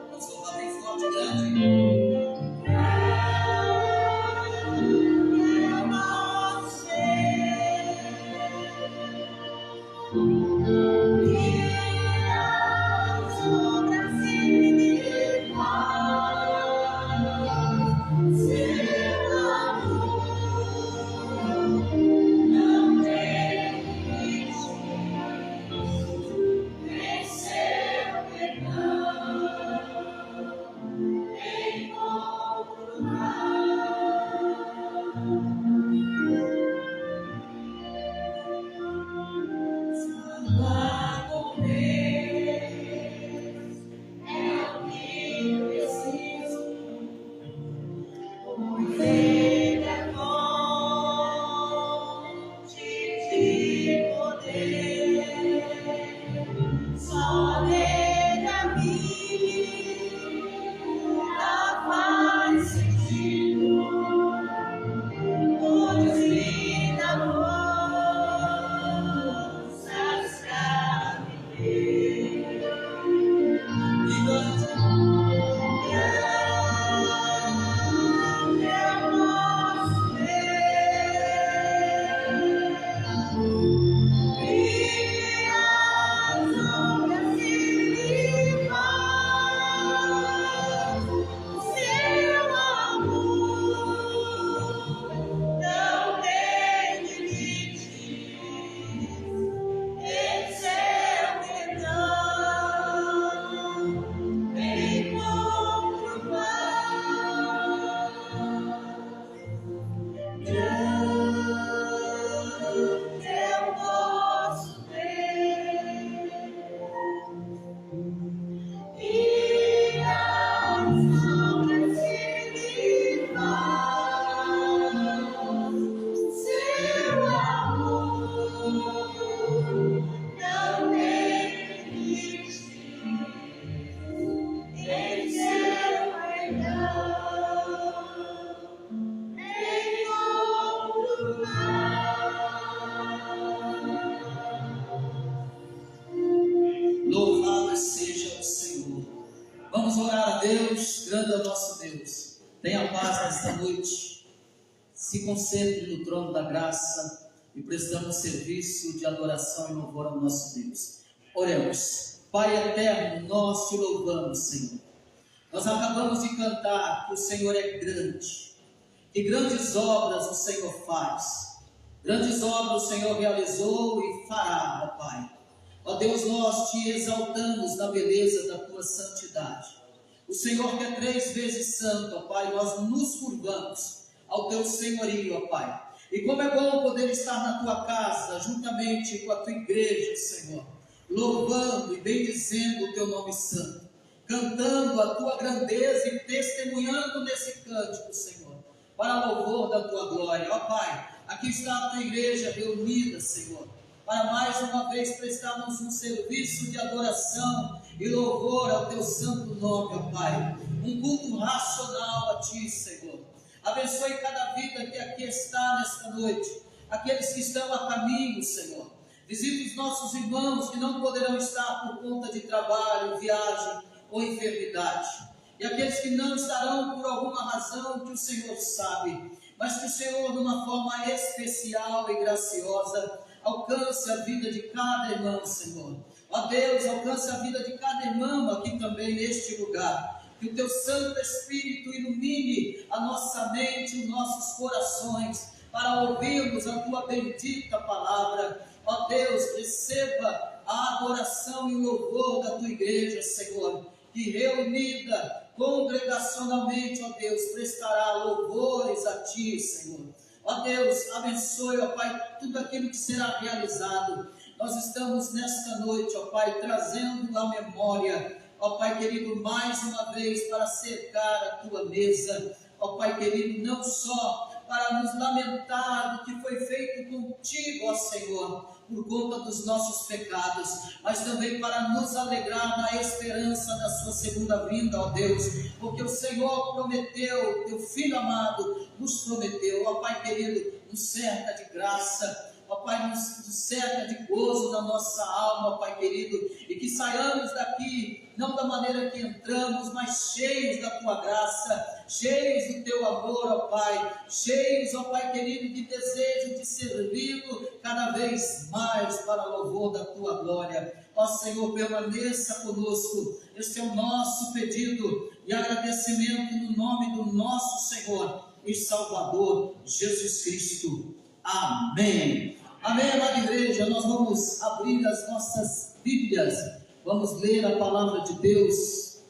Vamos voltar bem forte, grande. Louvado seja o Senhor. Vamos orar a Deus, grande é o nosso Deus. Tenha paz nesta noite. Se concentre no trono da graça e prestamos serviço de adoração e louvor ao nosso Deus. Oremos. Pai eterno, nós te louvamos, Senhor. Nós acabamos de cantar que o Senhor é grande, que grandes obras o Senhor faz, grandes obras o Senhor realizou e fará, ó Pai. Ó Deus, nós te exaltamos na beleza da tua santidade. O Senhor que é 3 vezes santo, ó Pai, nós nos curvamos ao teu senhorio, ó Pai. E como é bom poder estar na tua casa, juntamente com a tua igreja, Senhor, louvando e bendizendo o teu nome santo, cantando a tua grandeza e testemunhando nesse cântico, Senhor, para louvor da tua glória. Ó Pai, aqui está a tua igreja reunida, Senhor, para mais uma vez prestarmos um serviço de adoração e louvor ao teu santo nome, ó Pai. Um culto racional a ti, Senhor. Abençoe cada vida que aqui está nesta noite, aqueles que estão a caminho, Senhor. Visite os nossos irmãos que não poderão estar por conta de trabalho, viagem ou enfermidade. E aqueles que não estarão por alguma razão que o Senhor sabe, mas que o Senhor, de uma forma especial e graciosa, alcance a vida de cada irmão, Senhor. Ó Deus, alcance a vida de cada irmão aqui também neste lugar. Que o teu Santo Espírito ilumine a nossa mente, os nossos corações, para ouvirmos a tua bendita palavra. Ó Deus, receba a adoração e o louvor da tua igreja, Senhor, que reunida congregacionalmente, ó Deus, prestará louvores a ti, Senhor. Ó Deus, abençoe, ó Pai, tudo aquilo que será realizado. Nós estamos nesta noite, ó Pai, trazendo à memória, ó Pai querido, mais uma vez para cercar a tua mesa, ó Pai querido, não só para nos lamentar do que foi feito contigo, ó Senhor, por conta dos nossos pecados, mas também para nos alegrar na esperança da sua segunda vinda, ó Deus, porque o Senhor prometeu, teu Filho amado nos prometeu, ó Pai querido, nos cerca de graça. ó Pai, nos cerca de gozo na nossa alma, Pai querido, e que saiamos daqui, não da maneira que entramos, mas cheios da Tua graça, cheios do Teu amor, ó Pai, cheios, ó Pai querido, de desejo de servi-lo cada vez mais para louvor da Tua glória. Ó Senhor, permaneça conosco, este é o nosso pedido e agradecimento no nome do nosso Senhor e Salvador Jesus Cristo. Amém. Amém, amada igreja. Nós vamos abrir as nossas Bíblias, vamos ler a palavra de Deus.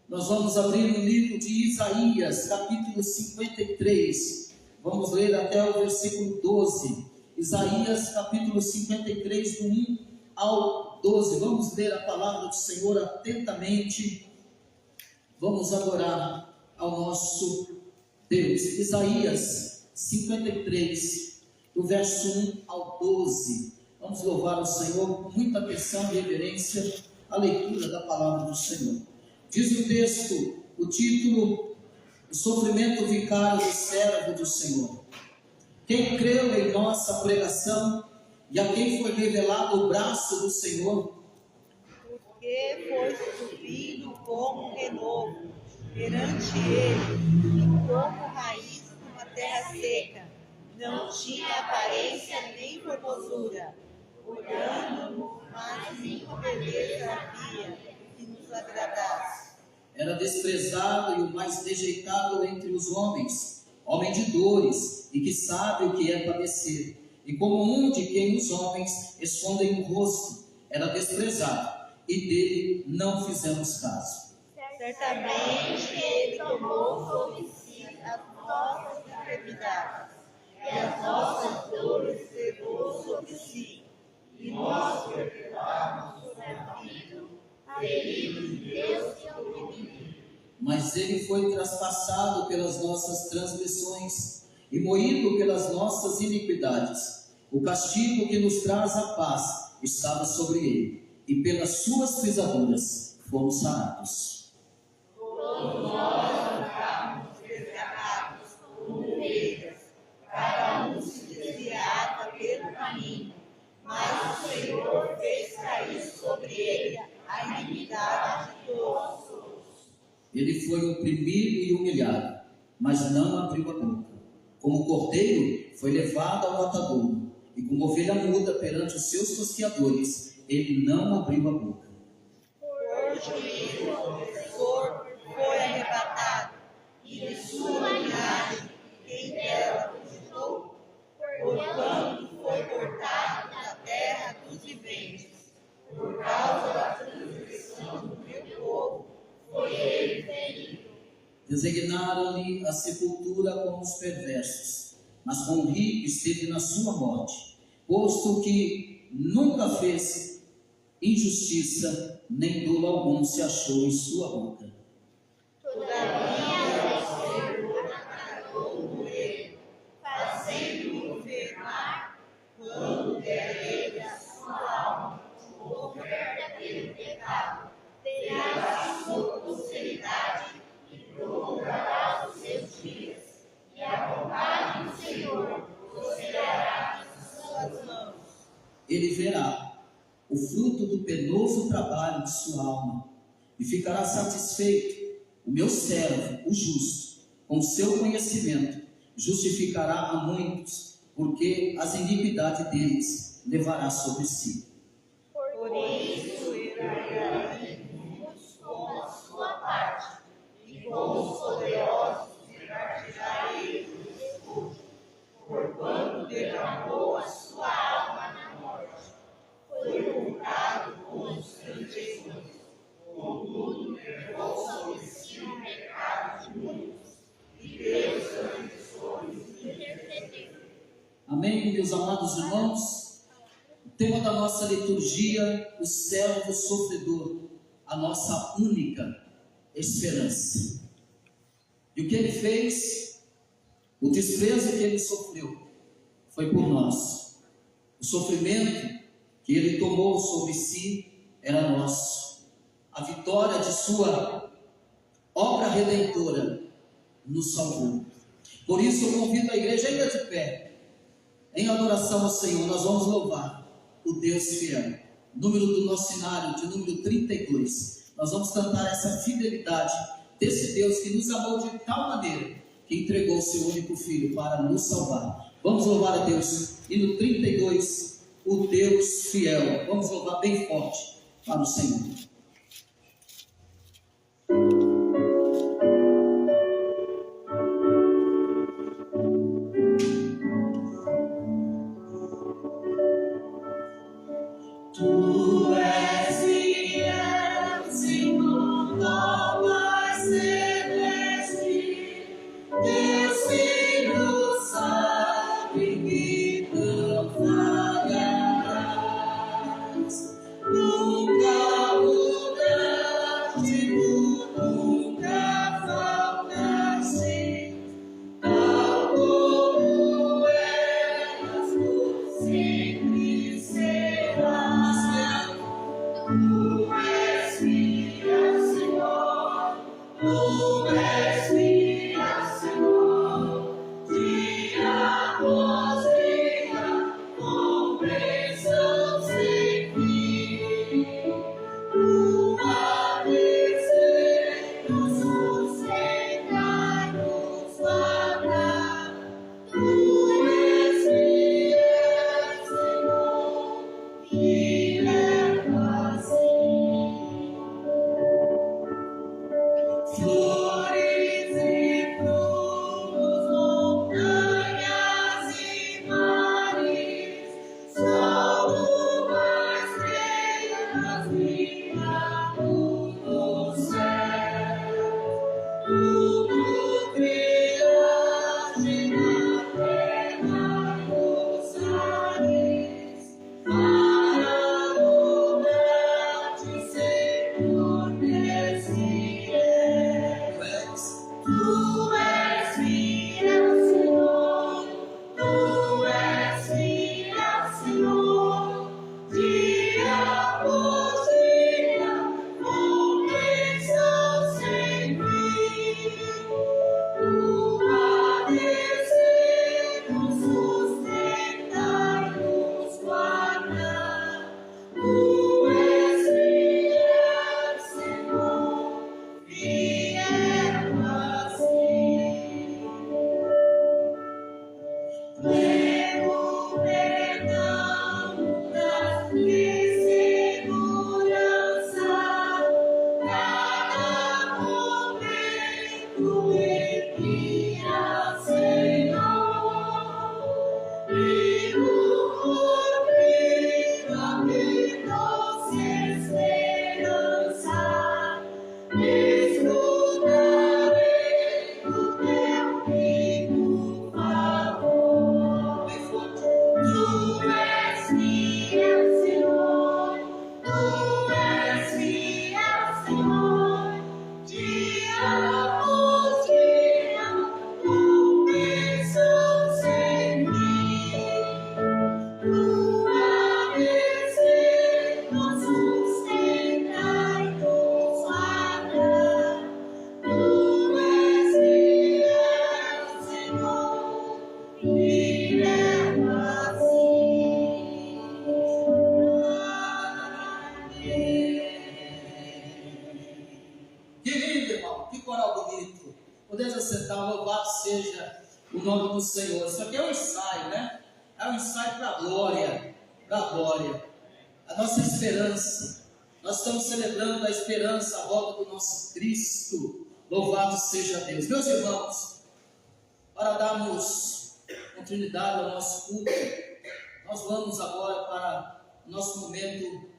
Nós vamos abrir no livro de Isaías, capítulo 53, vamos ler até o versículo 12. Isaías, capítulo 53, do 1 ao 12. Vamos ler a palavra do Senhor atentamente. Vamos adorar ao nosso Deus. Isaías 53, do verso 1 ao 12. Vamos louvar o Senhor com muita atenção e reverência à leitura da palavra do Senhor. Diz o texto, o título: o sofrimento vicário do servo do Senhor. Quem creu em nossa pregação e a quem foi revelado o braço do Senhor? Porque foi subido como renovo perante ele, e como raiz numa terra seca. Não tinha aparência nem formosura, olhando, mas nenhuma beleza havia que nos agradasse. Era desprezado e o mais rejeitado entre os homens, homem de dores e que sabe o que é padecer. E como um de quem os homens escondem o rosto, era desprezado, e dele não fizemos caso. Certamente ele tomou sobre si as nossas enfermidades, e as nossas dores levou sobre si. E nós perdoamos o sofrido, ferido de Deus e oprimido. Mas ele foi traspassado pelas nossas transgressões e moído pelas nossas iniquidades. O castigo que nos traz a paz estava sobre ele, e pelas suas pisaduras fomos sarados. Todos nós andávamos desgarrados como ovelhas, cada um se desviava pelo caminho, mas o Senhor fez cair sobre ele a iniquidade de todos. Ele foi oprimido e humilhado, mas não abriu a boca. Como cordeiro foi levado ao matadouro, e como ovelha muda perante os seus tosqueadores, ele não abriu a boca. Por juízo o opressor foi arrebatado, e de sua linhagem quem dela fugiu, porquanto foi cortado da terra dos viventes. Por causa da transgressão do meu povo, foi ele ferido. Designaram-lhe a sepultura com os perversos, mas com o rico esteve na sua morte, posto que nunca fez injustiça, nem dolo algum se achou em sua boca. Todavia o Senhor agradou por ele, fazendo-o enfermar, quando der ele a sua alma, morrer daquele pecado, terá a sua posteridade e prolongará os seus dias, e a vontade do Senhor prosperará em suas mãos. Ele verá o fruto do penoso trabalho de sua alma, e ficará satisfeito. O meu servo, o justo, com seu conhecimento, justificará a muitos, porque as iniquidades deles levará sobre si. Por isso erguerá muitos com a sua parte, e com os poderosos repartirá ele o refúgio, porquanto derramou a sua alma na morte. Foi multado com os transgressores, contudo levou sobre si o pecado de muitos, e pelos transgressores intercedeu. Amém, meus amados irmãos? O tema da nossa liturgia: o servo sofredor, a nossa única esperança. E o que ele fez? O desprezo que ele sofreu foi por nós. O sofrimento que ele tomou sobre si era nosso. A vitória de sua obra redentora nos salvou. Por isso eu convido a igreja ainda de pé Em adoração ao Senhor, nós vamos louvar o Deus fiel. Número do nosso cenário, de número 32. Nós vamos cantar essa fidelidade desse Deus que nos amou de tal maneira que entregou o seu único Filho para nos salvar. Vamos louvar a Deus. E no 32, o Deus fiel. Vamos louvar bem forte para o Senhor. Tu és fiel, Senhor, ó Pai celeste, Deus Filho sabe que não falharás. Nunca mudaste, nunca faltaste, tal como eras, tu sempre serás. Tu és fiel, Senhor, tu és fiel, Senhor, dia após dia, compreensão sem fim. Tua descer nos sustentar, nos guardar. Tu és fiel, Senhor, fiel assim. Flores e frutos, montanhas e mares, sol do mais estrelas brilhando no céu. Tudo criaste na terra e nos ares, para louvar-te, Senhor, nesse Tu és fiel, Senhor, tu és fiel, Senhor, dia após dia, compreensão sem fim. Tua descer nos sustentar e nos guardar. Tu és fiel, Senhor, fiel assim. Pleno perdão de segurança, cada momento envia, Senhor, e no cumprir a doce esperança, desfrutarei do teu vivo favor. Tu és fiel, Senhor, tu és fiel, Senhor, dia após dia, compreensão sem fim. Tua descer nos sustentar e nos guardar. Tu és fiel, Senhor, fiel assim. Que lindo, irmão, que coral bonito. Podemos assentar, louvado seja o nome do Senhor. Isso aqui é um ensaio, né? É um ensaio para a glória, a nossa esperança. Nós estamos celebrando a esperança, a volta do nosso Cristo. Louvado seja Deus. Meus irmãos, para darmos continuidade ao nosso culto, nós vamos agora para o nosso momento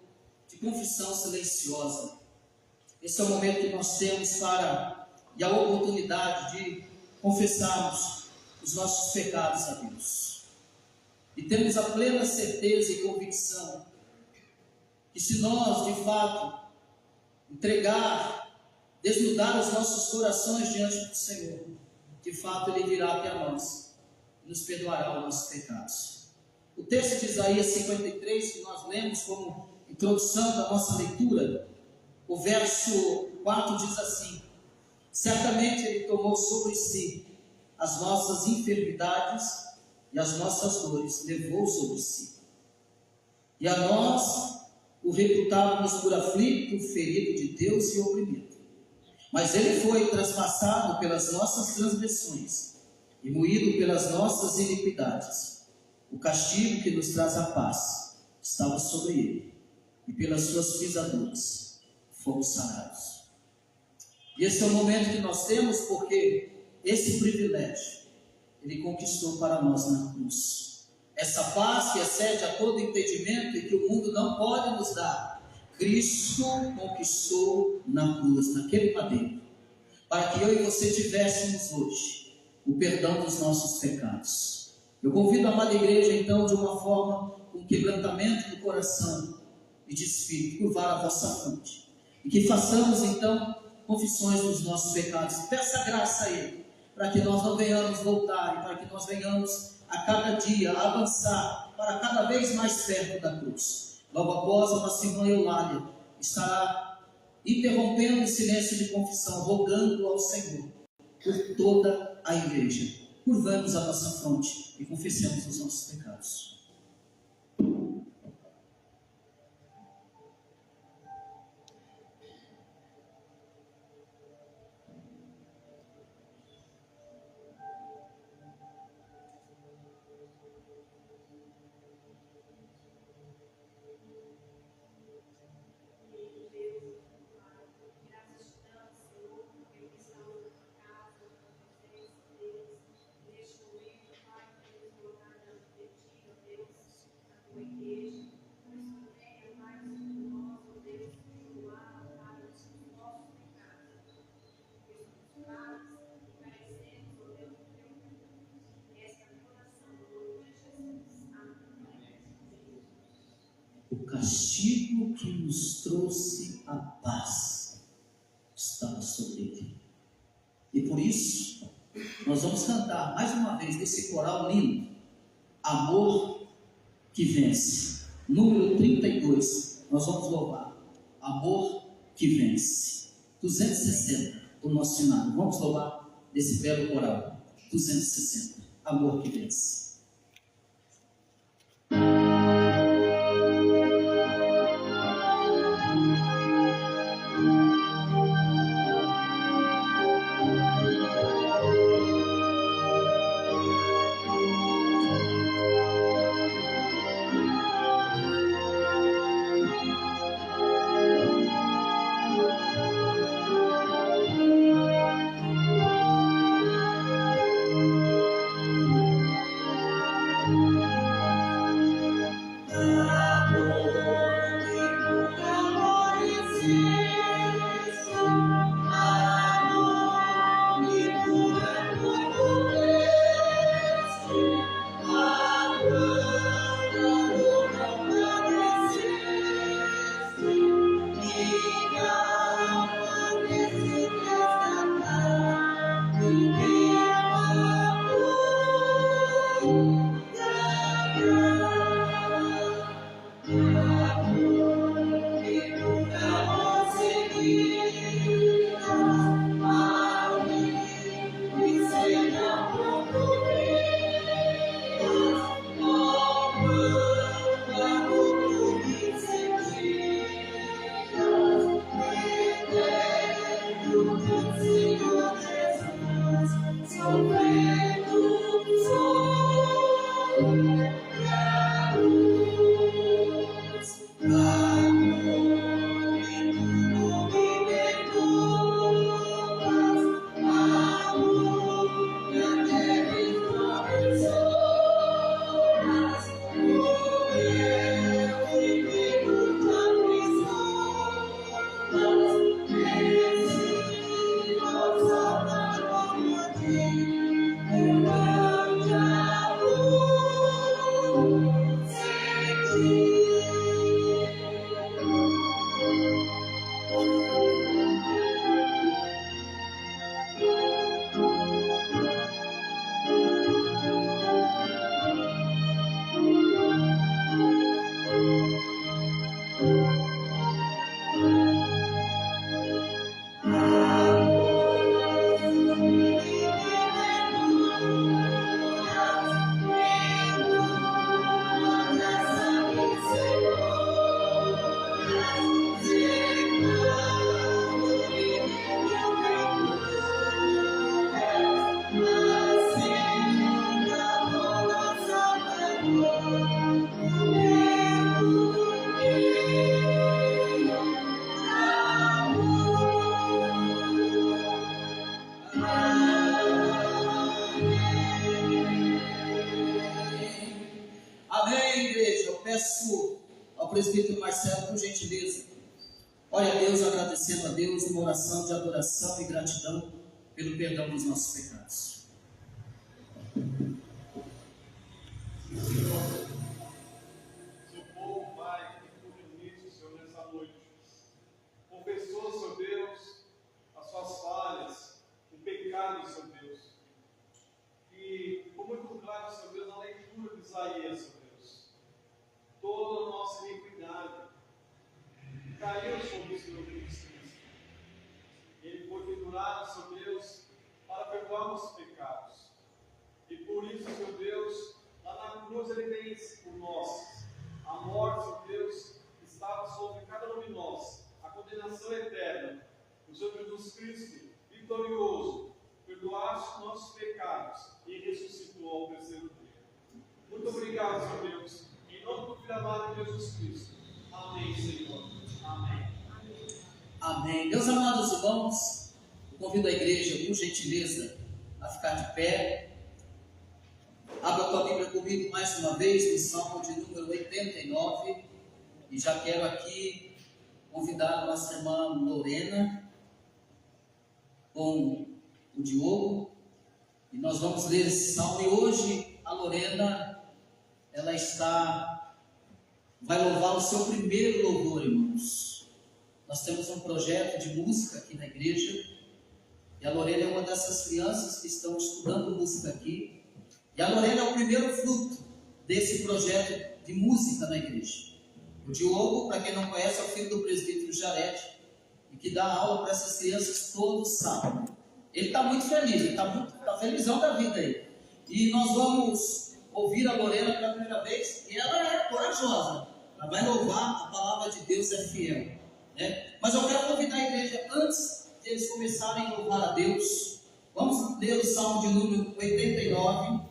de confissão silenciosa. Esse é o momento que nós temos e a oportunidade de confessarmos os nossos pecados a Deus. E temos a plena certeza e convicção que se nós, de fato, desnudar os nossos corações diante do Senhor, de fato Ele virá até nós e nos perdoará os nossos pecados. O texto de Isaías 53, que nós lemos como introdução da nossa leitura, o verso 4 diz assim: certamente Ele tomou sobre si as nossas enfermidades e as nossas dores levou sobre si. E a nós o reputávamos por aflito, ferido de Deus e oprimido. Mas ele foi traspassado pelas nossas transgressões e moído pelas nossas iniquidades. O castigo que nos traz a paz estava sobre ele, e pelas suas pisaduras fomos sarados. E esse é o momento que nós temos, porque esse privilégio ele conquistou para nós na cruz. Essa paz que excede a todo entendimento e que o mundo não pode nos dar, Cristo conquistou na cruz, naquele madeiro, para que eu e você tivéssemos hoje o perdão dos nossos pecados. Eu convido a amada igreja, então, de uma forma, com quebrantamento do coração e de espírito, curvar a vossa fronte, e que façamos, então, confissões dos nossos pecados. Peça graça a Ele, para que nós não venhamos voltar, e para que nós venhamos a cada dia avançar para cada vez mais perto da cruz. Logo após, a nossa irmã Eulália estará interrompendo o silêncio de confissão, rogando ao Senhor por toda a igreja. Curvamos a nossa fronte e confessemos os nossos pecados. O castigo que nos trouxe a paz estava sobre ele. E por isso, nós vamos cantar mais uma vez nesse coral lindo, Amor que Vence. Número 32, nós vamos louvar. Amor que Vence. 260 do nosso cenário. Vamos louvar desse belo coral. 260, Amor que Vence. presbítero Marcelo, por gentileza. Ore a Deus, agradecendo a Deus, uma oração de adoração e gratidão pelo perdão dos nossos pecados. Seu povo vai reunir-se, Senhor, nessa noite. Confessou, Senhor Deus, as suas falhas, o pecado, Senhor Deus. E ficou muito claro, Senhor Deus, na leitura de Isaías, Senhor Deus, toda a nossa iniquidade caiu sobre o Senhor Jesus Cristo. Ele foi pendurado, Senhor Deus, para perdoar nossos pecados. E por isso, Senhor Deus, lá na cruz ele vence por nós. A morte, Senhor Deus, estava sobre cada um de nós. A condenação eterna. O Senhor Jesus Cristo, vitorioso, perdoaste os nossos pecados e ressuscitou ao terceiro dia. Muito obrigado, Senhor Deus. Em nome do Filho amado de Jesus Cristo. Amém, Senhor. Amém. Amém. Meus amados irmãos, eu convido a igreja, por gentileza, a ficar de pé. Abra a tua Bíblia comigo mais uma vez no Salmo de número 89. E já quero aqui convidar a nossa irmã Lorena com o Diogo. E nós vamos ler esse salmo. E hoje a Lorena, ela vai louvar o seu primeiro louvor, irmãos. Nós temos um projeto de música aqui na igreja. E a Lorena é uma dessas crianças que estão estudando música aqui. E a Lorena é o primeiro fruto desse projeto de música na igreja. O Diogo, para quem não conhece, é o filho do presbítero Jared, e que dá aula para essas crianças todo sábado. Ele está muito feliz, ele está felizão da vida aí. E nós vamos ouvir a Lorena pela primeira vez, e ela é corajosa. Ela vai louvar, a palavra de Deus é fiel, né? Mas eu quero convidar a igreja, antes de eles começarem a louvar a Deus, vamos ler o Salmo de número 89.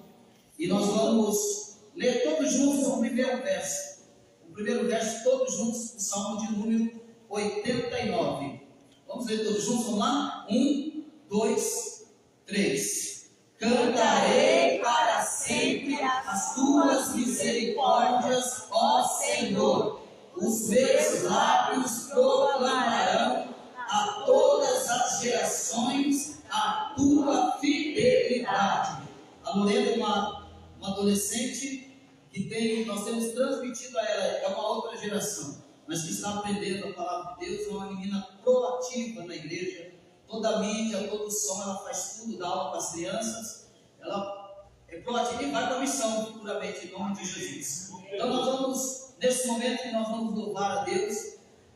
E nós vamos ler todos juntos o primeiro verso. O primeiro verso, todos juntos, o Salmo de número 89. Vamos ler todos juntos, vamos lá? 1, 2, 3. Cantarei para sempre as tuas misericórdias, ó Senhor. Os meus lábios proclamarão a todas as gerações a tua fidelidade. A Lorena é uma adolescente que nós temos transmitido a ela, é uma outra geração, mas que está aprendendo a palavra de Deus. É uma menina proativa na igreja, toda a mídia, todo o som, ela faz tudo, dá aula para as crianças, ela é proativa e vai para a missão futuramente, em nome de Jesus. Então nós vamos, nesse momento que nós vamos louvar a Deus,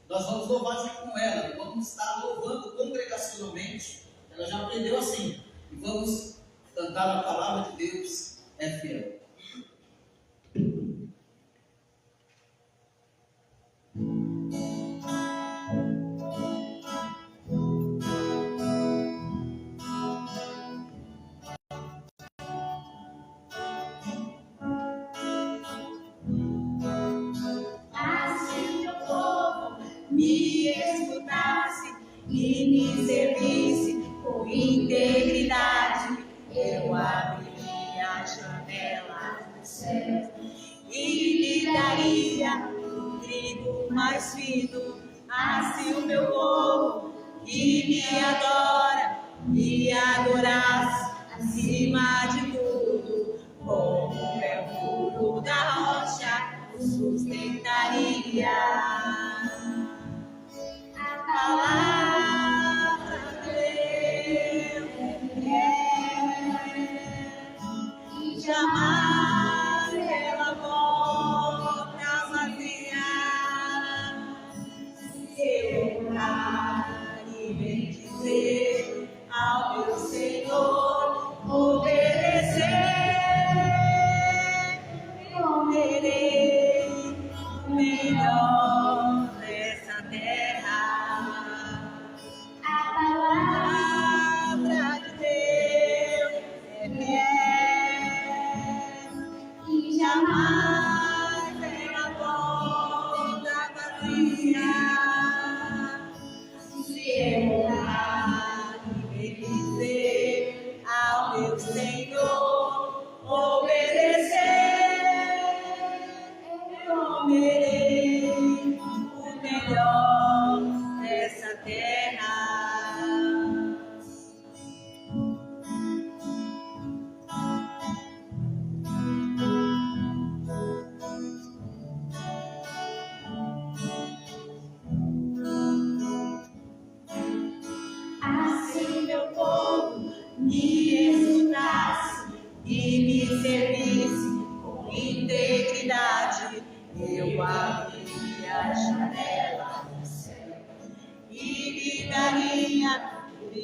nós vamos louvar junto com ela, vamos estar louvando congregacionalmente. Ela já aprendeu assim, e vamos cantar a palavra de Deus é fiel. Se meu povo me escutasse e me servisse com integridade, eu abriria a janela do céu e lhe daria trigo mais fino. Assim o meu povo que me adora me adorasse acima de tudo, como o mergulho da rocha o sustentaria. A palavra dele e jamais ela volta vazia. Eu orar e bendizer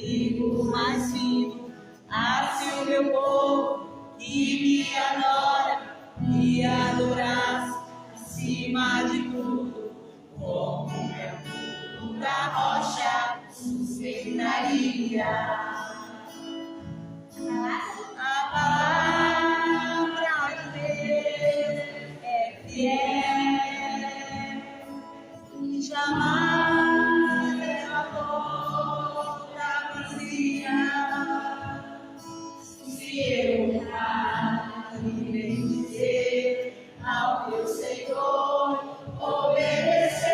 trigo mais fino. Assim o meu povo que me adora, me adorarás acima de tudo, como meu pulo da rocha sustentaria. A palavra de Deus é fiel e jamais ela volta vazia. Se eu orar e bendizer ao meu Senhor, obedecer,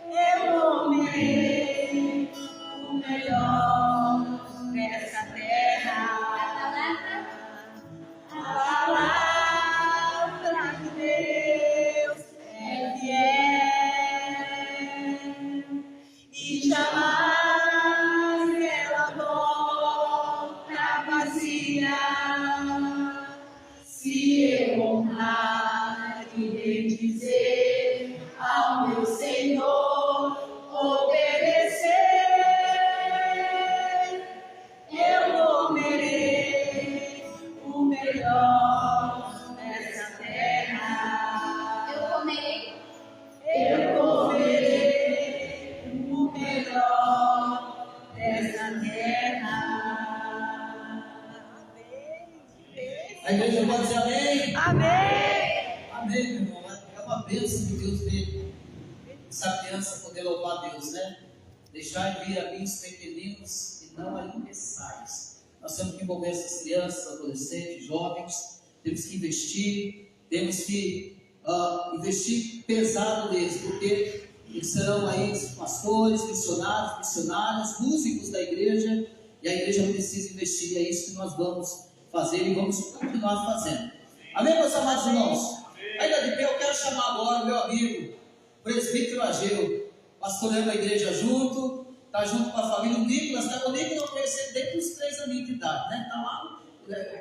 eu comerei o melhor dessa terra. A palavra de Deus é fiel e jamais ela volta vazia. Se eu honrar e bendizer ao meu Senhor, obedecer, eu comerei o melhor dessa terra. Eu comerei o melhor dessa terra. A igreja pode dizer amém? Amém. Amém, meu irmão. É uma bênção de Deus ver essa criança poder louvar Deus, né? Deixar vir a mim os pequeninos e não a imensais. Nós temos que envolver essas crianças, adolescentes, jovens. Temos que investir investir pesado neles, porque eles serão aí pastores, missionários, músicos da igreja, e a igreja precisa investir. É isso que nós vamos fazer e vamos continuar fazendo. Amém, meus amados irmãos? Ainda de pé, eu quero chamar agora o meu amigo, presbítero Ageu, pastoreando a igreja junto, está junto com a família. O Nicolas está comigo, não conheci desde os 3 aninhos de idade, né? Está lá,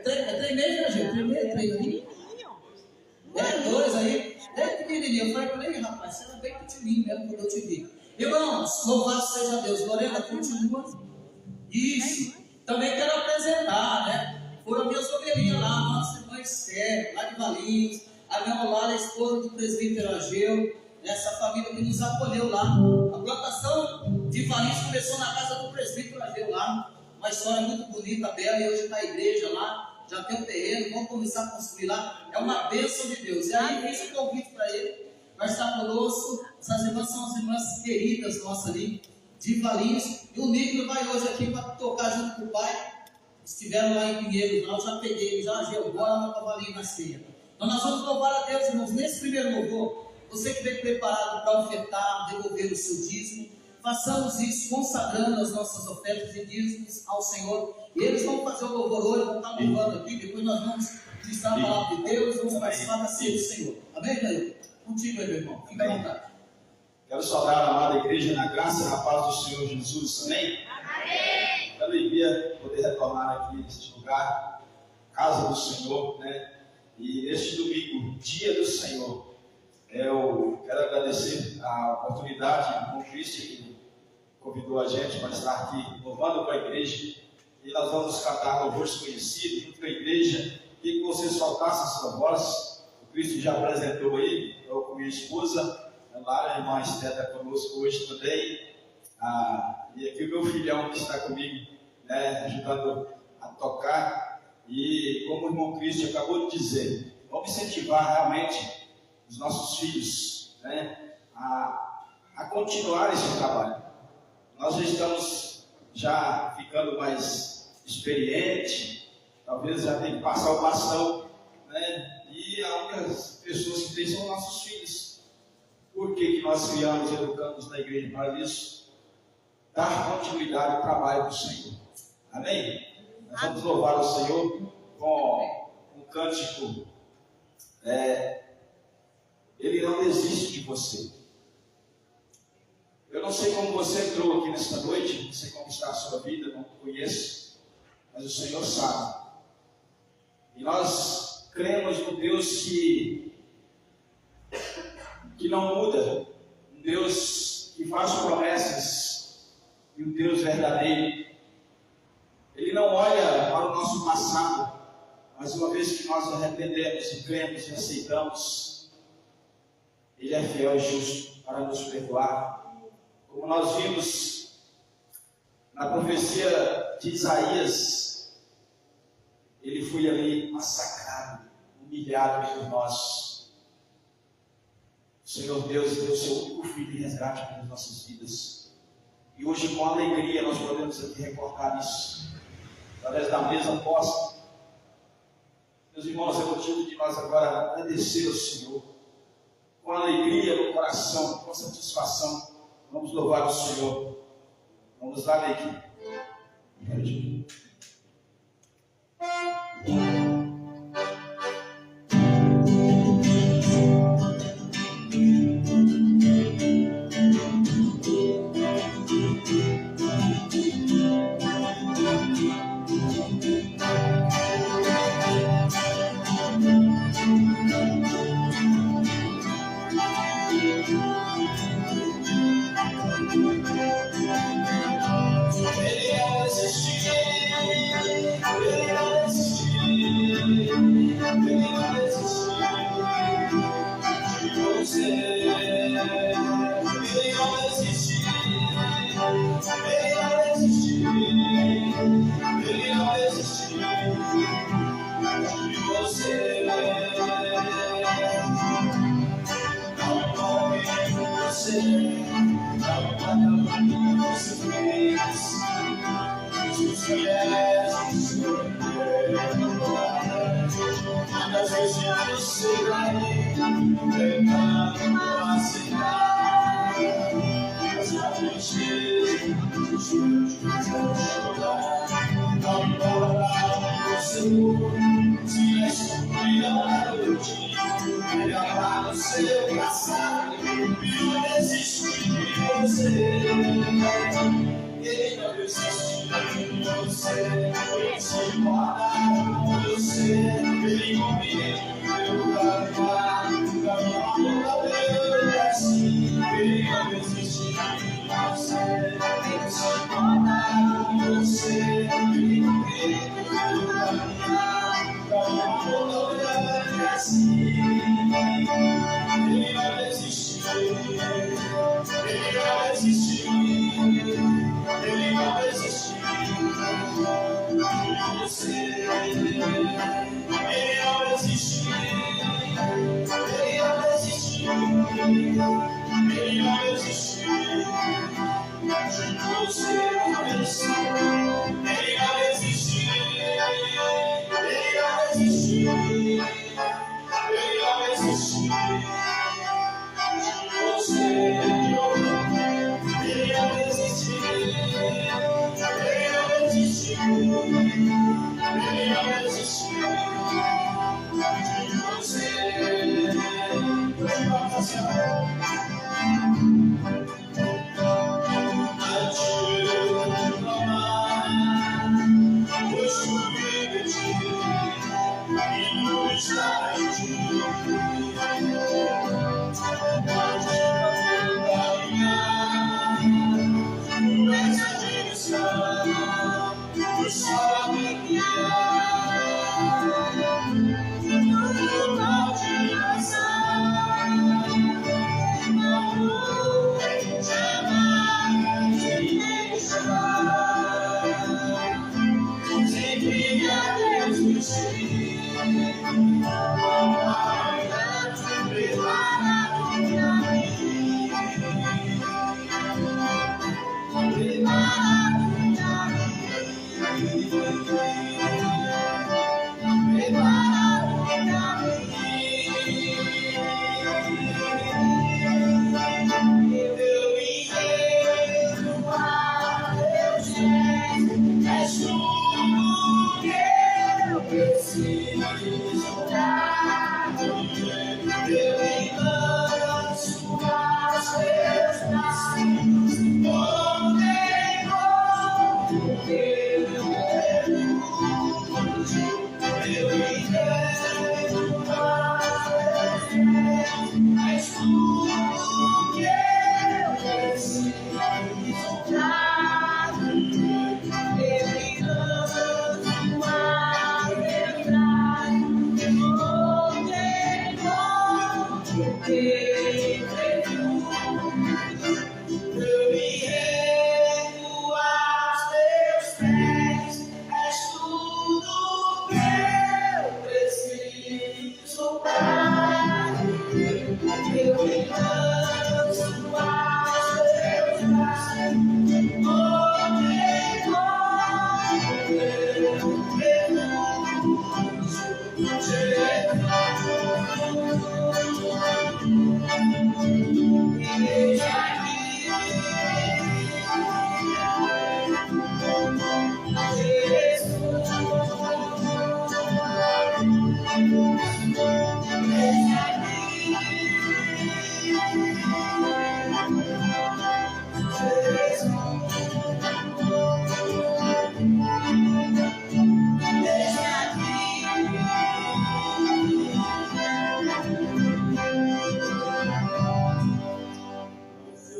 3 meses, né, Ageu? 3 aninhos? 2 aí, desde pequenininho. Eu falei para ele, rapaz, você era bem pequenininho mesmo quando eu te vi. Irmãos, louvado seja Deus. Lorena, continua. Isso. Também quero apresentar, né? Foram minhas ovelhinhas lá, nossa irmã Esther, lá de Valinhos, a minha Olá, a esposa do presbítero Ageu, essa família que nos acolheu lá. A plantação de Valinhos começou na casa do presbítero Ageu lá, uma história muito bonita, bela, e hoje está a igreja lá, já tem um terreno, vamos começar a construir lá. É uma bênção de Deus. E aí fiz um convite para ele, vai estar conosco. Essas irmãs são as irmãs queridas nossas ali, de Valinhos, e o Nicolas vai hoje aqui para tocar junto com o pai. Estiveram lá em Pinheiros, lá eu já peguei, já Ageu, bora lá para Valinhos na ceia. Então nós vamos louvar a Deus, irmãos, nesse primeiro louvor. Você que veio preparado para ofertar, devolver o seu dízimo, façamos isso consagrando as nossas ofertas e dízimos ao Senhor. E eles vão fazer o louvor hoje, vão estar louvando aqui, depois nós vamos ministrar a palavra de Deus, vamos participar da ceia do Senhor. Amém, Daí? Contigo aí, meu irmão, fica à vontade. Quero saudar a amada igreja na graça e na paz do Senhor Jesus, amém? Amém. Que alegria poder retornar aqui neste lugar, casa do Senhor, né? E neste domingo, dia do Senhor, eu quero agradecer a oportunidade com o Cristo que convidou a gente para estar aqui louvando com a igreja. E nós vamos cantar louvores conhecidos junto com a igreja. E que vocês soltassem a sua voz. O Cristo já apresentou aí, eu com minha esposa, lá a irmã Esther está conosco hoje também. E aqui o meu filhão que está comigo, né, ajudando a tocar. E como o irmão Cristo acabou de dizer, vamos incentivar realmente os nossos filhos, né, a continuar esse trabalho. Nós já estamos ficando mais experientes, talvez já tem que passar o bastão, né, e as únicas pessoas que têm são nossos filhos. Por que nós criamos e educamos na igreja para isso? Dar continuidade ao trabalho do Senhor. Amém? Nós vamos louvar o Senhor com um cântico. Ele não desiste de você. Eu não sei como você entrou aqui nesta noite, não sei como está a sua vida, não conheço, mas o Senhor sabe. E nós cremos no Deus que não muda, um Deus que faz promessas o Deus verdadeiro, Ele não olha para o nosso passado, mas uma vez que nós arrependemos e cremos e aceitamos, Ele é fiel e justo para nos perdoar. Como nós vimos na profecia de Isaías, Ele foi ali massacrado, humilhado por nós. O Senhor Deus deu o seu único filho de resgate para as nossas vidas. E hoje, com alegria, nós podemos aqui recordar isso, através da mesa posta. Meus irmãos, é motivo de nós agora agradecer ao Senhor, com alegria no coração, com satisfação. Vamos louvar o Senhor. Vamos lá, aqui. Adieu.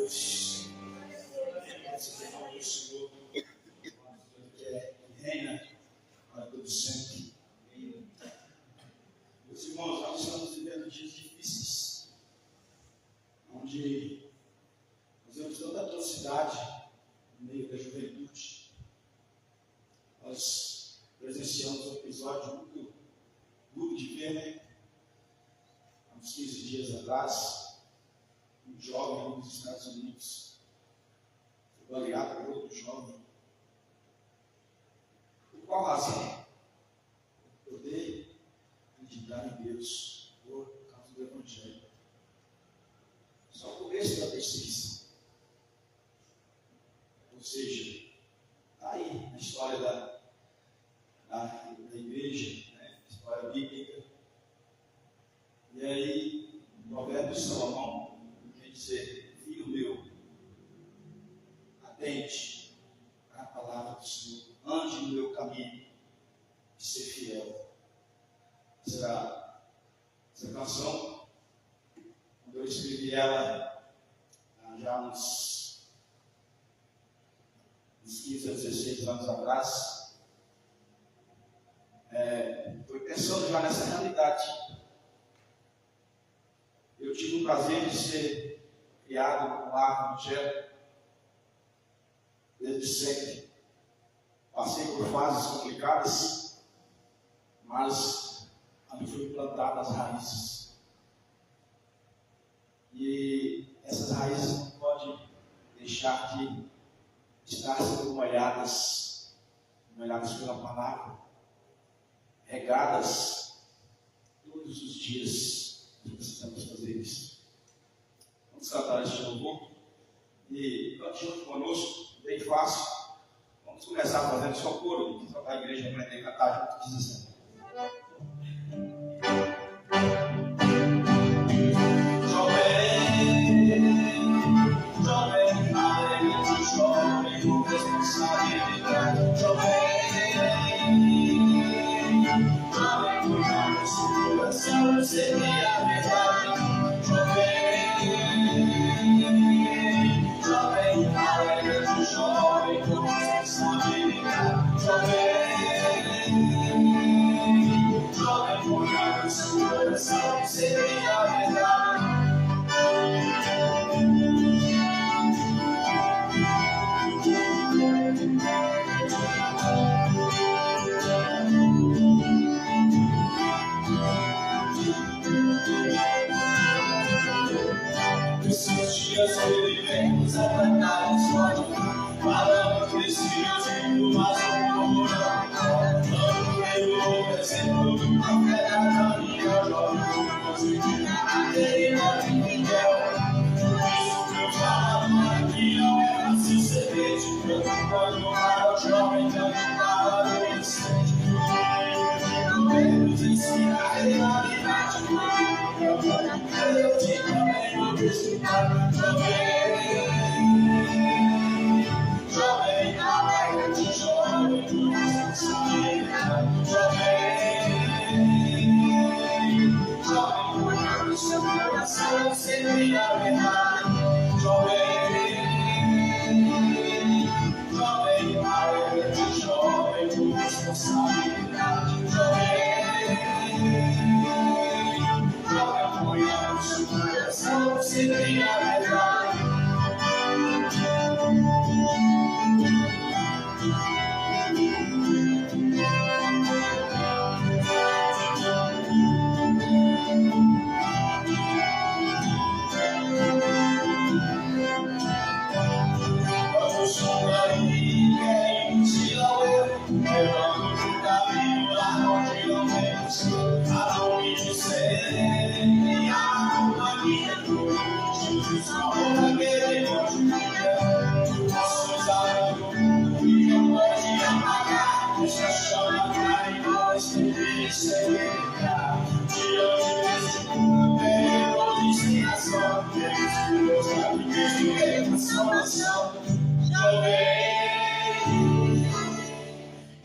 Deus. Graças ao Senhor, que reina para todo sempre. Meus irmãos, nós estamos vivendo dias difíceis, onde nós vemos tanta atrocidade no meio da juventude. Nós presenciamos um episódio muito duro de ver, né? Há uns 15 dias atrás, um jovem nos Estados Unidos foi baleado por outro jovem. Por qual razão? Por poder acreditar em Deus, por causa do Evangelho. Só o começo da perseguição. Ou seja, está aí na história da igreja, né? História bíblica. E aí, o provérbio de Salomão quer dizer: filho meu, atente à palavra do Senhor, ande no meu caminho e ser fiel. Essa canção, quando eu escrevi ela, já uns 15 a 16 anos atrás, foi pensando já nessa realidade. Eu tive o prazer de ser criado no lar evangélico desde sempre. Passei por fases complicadas, mas ali foram plantadas as raízes. E essas raízes não podem deixar de estar sendo molhadas pela palavra, regadas todos os dias. Precisamos fazer isso. Vamos cantar este louvor e cante junto conosco, bem fácil. Vamos começar fazendo só coro, só para a igreja aprender a cantar junto, diz assim. Jovem, alegre, jovem, com responsabilidade. Coração, você tem a verdade. Jovem, alegre, jovem, com responsabilidade. Jovem, coração, você tem a verdade. Vivemos a cantar a história, falamos desse Deus mas não moramos. Vamos ver o exemplo do profeta da minha jovem, conseguir aquele nome que deu. Por isso que eu falo aqui não é fácil ser crente, preocupando para o jovem, tanto para o adolescente. Não devemos ensinar a realidade, eu te também não desculpar. Jovem, alegre, jovem, com responsabilidade. Jovem, cuidado do seu coração, sempre a verdade. Jovem, alegre, jovem, com responsabilidade. Jovem, cuidado do seu coração, sempre a verdade.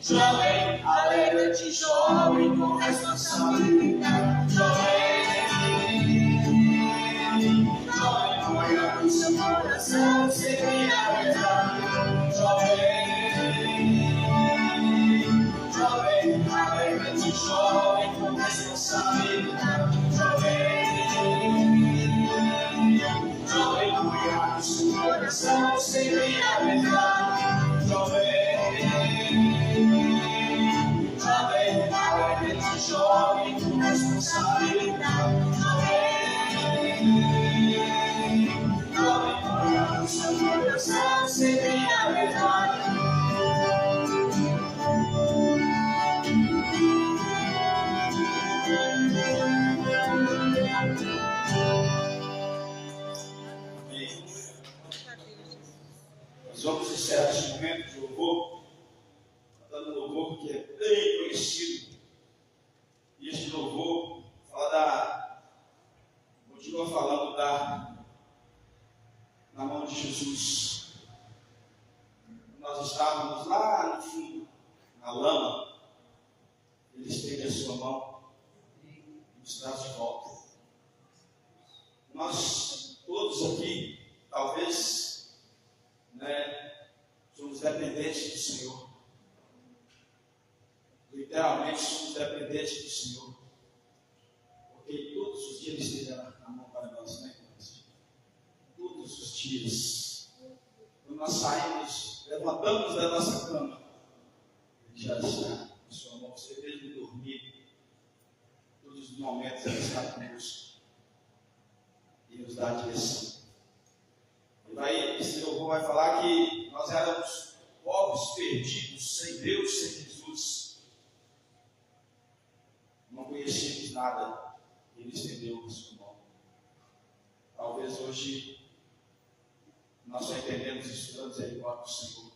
Jovem, alegre, jovem, com responsabilidade. Jovem, jovem, olha no seu coração. coração sempre a verdade. Jovem, alegre, jovem com responsabilidade. Jovem, cuidado, seu coração sempre a verdade. Jovem, alegre, jovem com responsabilidade. Jovem, cuidado, seu coração sempre a verdade. Nós vamos encerrar este momento de louvor, cantando um louvor que é bem conhecido. E este louvor continua falando na mão de Jesus. Nós estávamos lá no fundo, na lama, Ele estende a sua mão e nos traz de volta. Nós todos aqui, talvez, somos dependentes do Senhor. Literalmente somos dependentes do Senhor. Porque todos os dias Ele estende a mão para nós, né? Todos os dias. Quando nós saímos, levantamos da nossa cama, Ele já está em sua mão. Você mesmo dormir, todos os momentos Ele está conosco e nos dá a direção. Esse louvor vai falar que nós éramos pobres, perdidos, sem Deus, sem Jesus. Não conhecíamos nada. Ele estendeu a sua mão. Talvez hoje nós só entendemos e estudamos a glória do Senhor.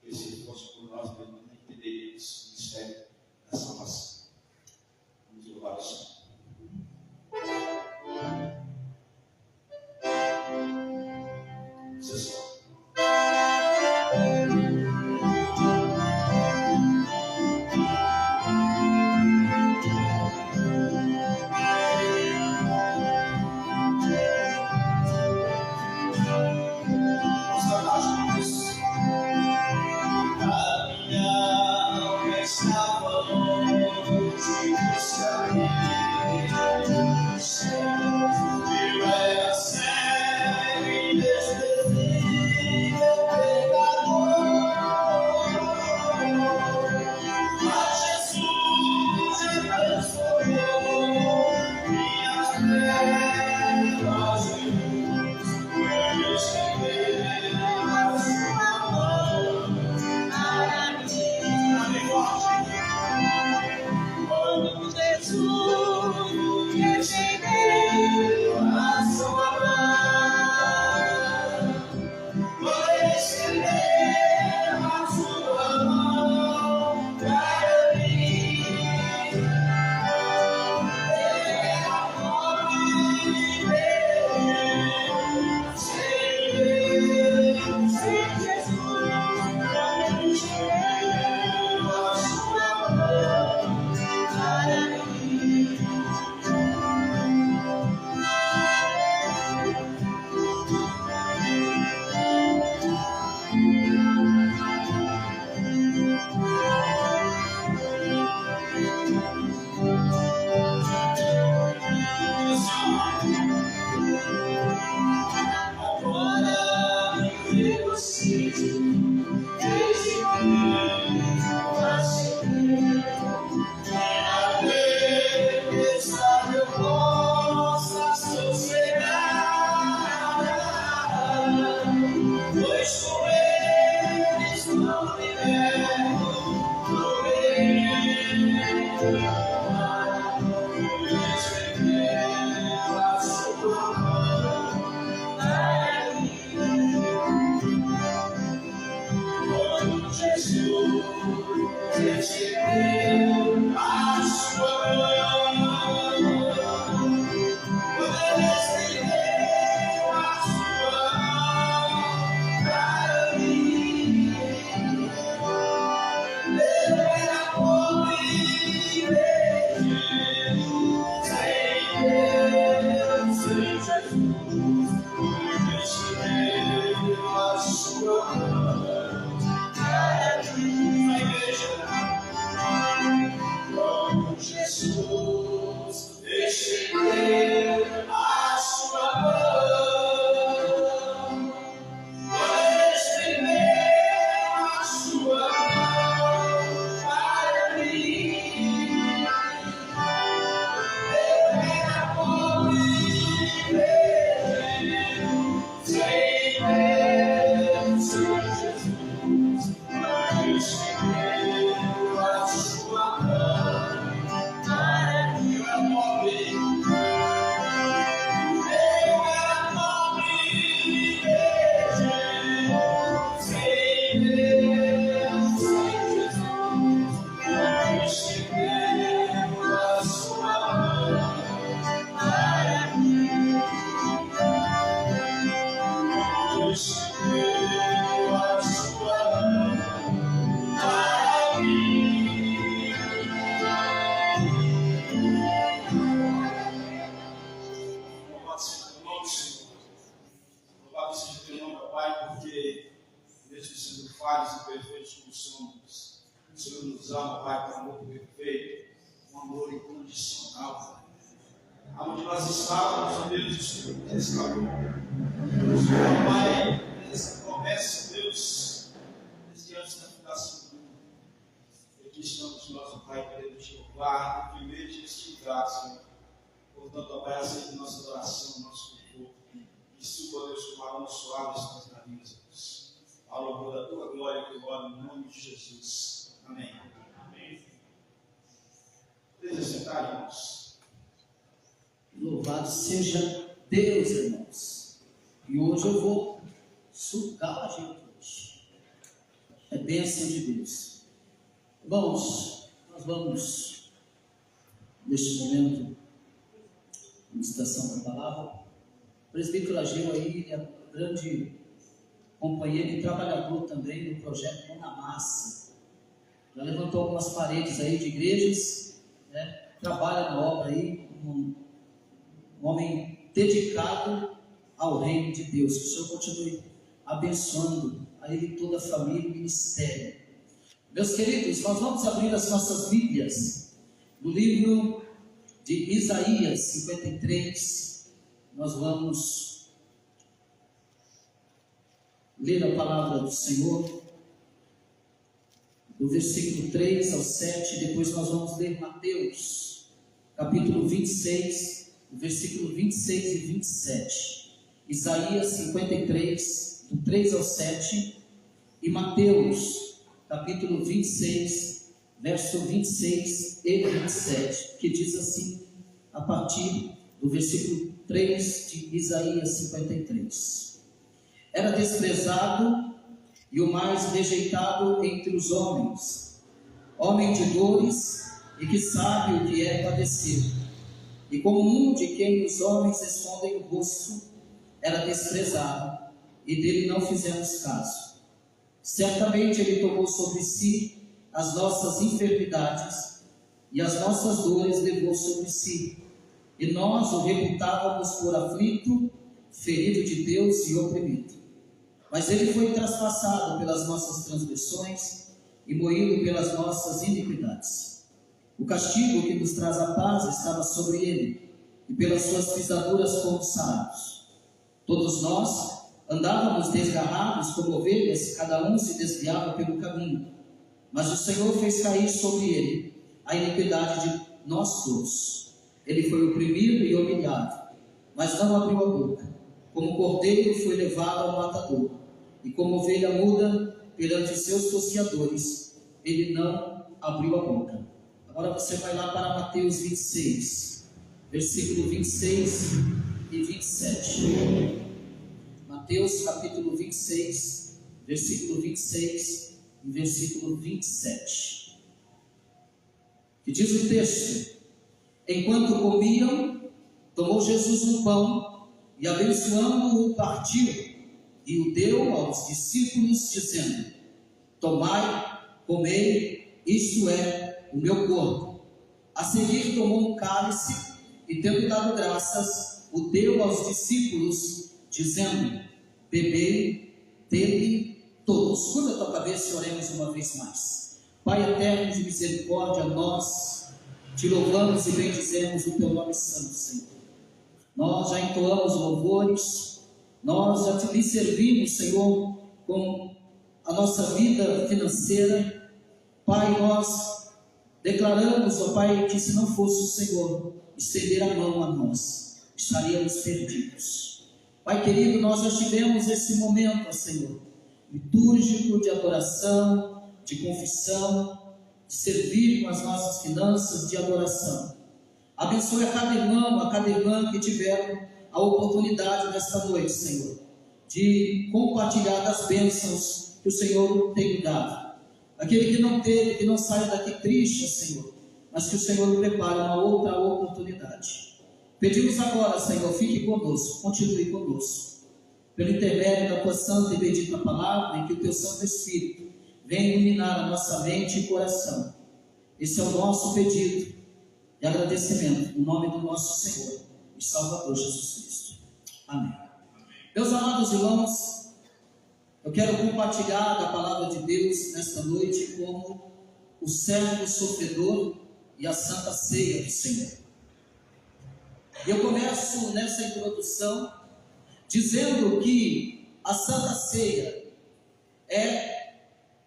Porque se Ele fosse por nós mesmos, não entenderíamos o mistério da salvação. Vamos louvar o Senhor. Jesus. Aonde nós estávamos, Deus, o Senhor nos restaurou. Senhor, Pai, essa promessa, Deus, desde antes da fundação do mundo. E aqui estamos nós, Pai, querendo te louvar, primeiro te estivar, Senhor. Portanto, Pai, aceite nossa adoração, nosso louvor. E suba, Deus, com aroma suave as tuas narinas, Deus. Ao louvor da tua glória, que eu oro em nome de Jesus. Amém. Amém. Deixa sentar, irmãos. Louvado seja Deus, irmãos. E hoje eu vou sugar a gente hoje. É bênção de Deus. Irmãos, nós vamos, neste momento, ministração da palavra. O presbítero Ageu aí é um grande companheiro e trabalhador também no projeto Mão na Massa. Já levantou algumas paredes aí de igrejas, né? Trabalha na obra aí, um homem dedicado ao reino de Deus. Que o Senhor continue abençoando a ele e toda a família e ministério. Meus queridos, nós vamos abrir as nossas Bíblias no livro de Isaías 53. Nós vamos ler a palavra do Senhor, do versículo 3 ao 7. Depois nós vamos ler Mateus, capítulo 26, versículo 26 e 27. Isaías 53, do 3 ao 7. E Mateus, capítulo 26, verso 26 e 27, que diz assim, a partir do versículo 3 de Isaías 53. Era desprezado e o mais rejeitado entre os homens, homem de dores e que sabe o que é padecer. E como um de quem os homens escondem o rosto, era desprezado, e dele não fizemos caso. Certamente ele tomou sobre si as nossas enfermidades, e as nossas dores levou sobre si. E nós o reputávamos por aflito, ferido de Deus e oprimido. Mas ele foi traspassado pelas nossas transgressões e moído pelas nossas iniquidades. O castigo que nos traz a paz estava sobre ele, e pelas suas pisaduras fomos sarados. Todos nós andávamos desgarrados como ovelhas, cada um se desviava pelo caminho. Mas o Senhor fez cair sobre ele a iniquidade de nós todos. Ele foi oprimido e humilhado, mas não abriu a boca. Como cordeiro foi levado ao matador, e como ovelha muda perante os seus tosquiadores, ele não abriu a boca. Agora você vai lá para Mateus 26, versículo 26 e 27. Mateus capítulo 26, versículo 26 e versículo 27. Que diz o texto: enquanto comiam, tomou Jesus um pão e, abençoando-o, partiu e o deu aos discípulos, dizendo: tomai, comei, isto é o meu corpo. A seguir tomou um cálice e, tendo dado graças, o deu aos discípulos, dizendo: bebei dele todos. Curva a tua cabeça e oremos uma vez mais. Pai eterno de misericórdia, nós te louvamos e bendizemos o teu nome santo, Senhor. Nós já entoamos louvores, nós já te servimos, Senhor, com a nossa vida financeira. Pai, nós declaramos, ó Pai, que se não fosse o Senhor estender a mão a nós, estaríamos perdidos. Pai querido, nós já tivemos esse momento, ó Senhor, litúrgico, de adoração, de confissão, de servir com as nossas finanças, de adoração. Abençoe a cada irmã que tiveram a oportunidade nesta noite, Senhor, de compartilhar das bênçãos que o Senhor tem dado. Aquele que não teve, que não saia daqui triste, Senhor, mas que o Senhor prepare uma outra oportunidade. Pedimos agora, Senhor, fique conosco, continue conosco, pelo intermédio da tua santa e bendita palavra, e que o teu Santo Espírito venha iluminar a nossa mente e coração. Esse é o nosso pedido de agradecimento, no nome do nosso Senhor e Salvador Jesus Cristo. Amém. Meus amados irmãos, eu quero compartilhar da palavra de Deus nesta noite como o servo sofredor e a santa ceia do Senhor. E eu começo nessa introdução dizendo que a santa ceia é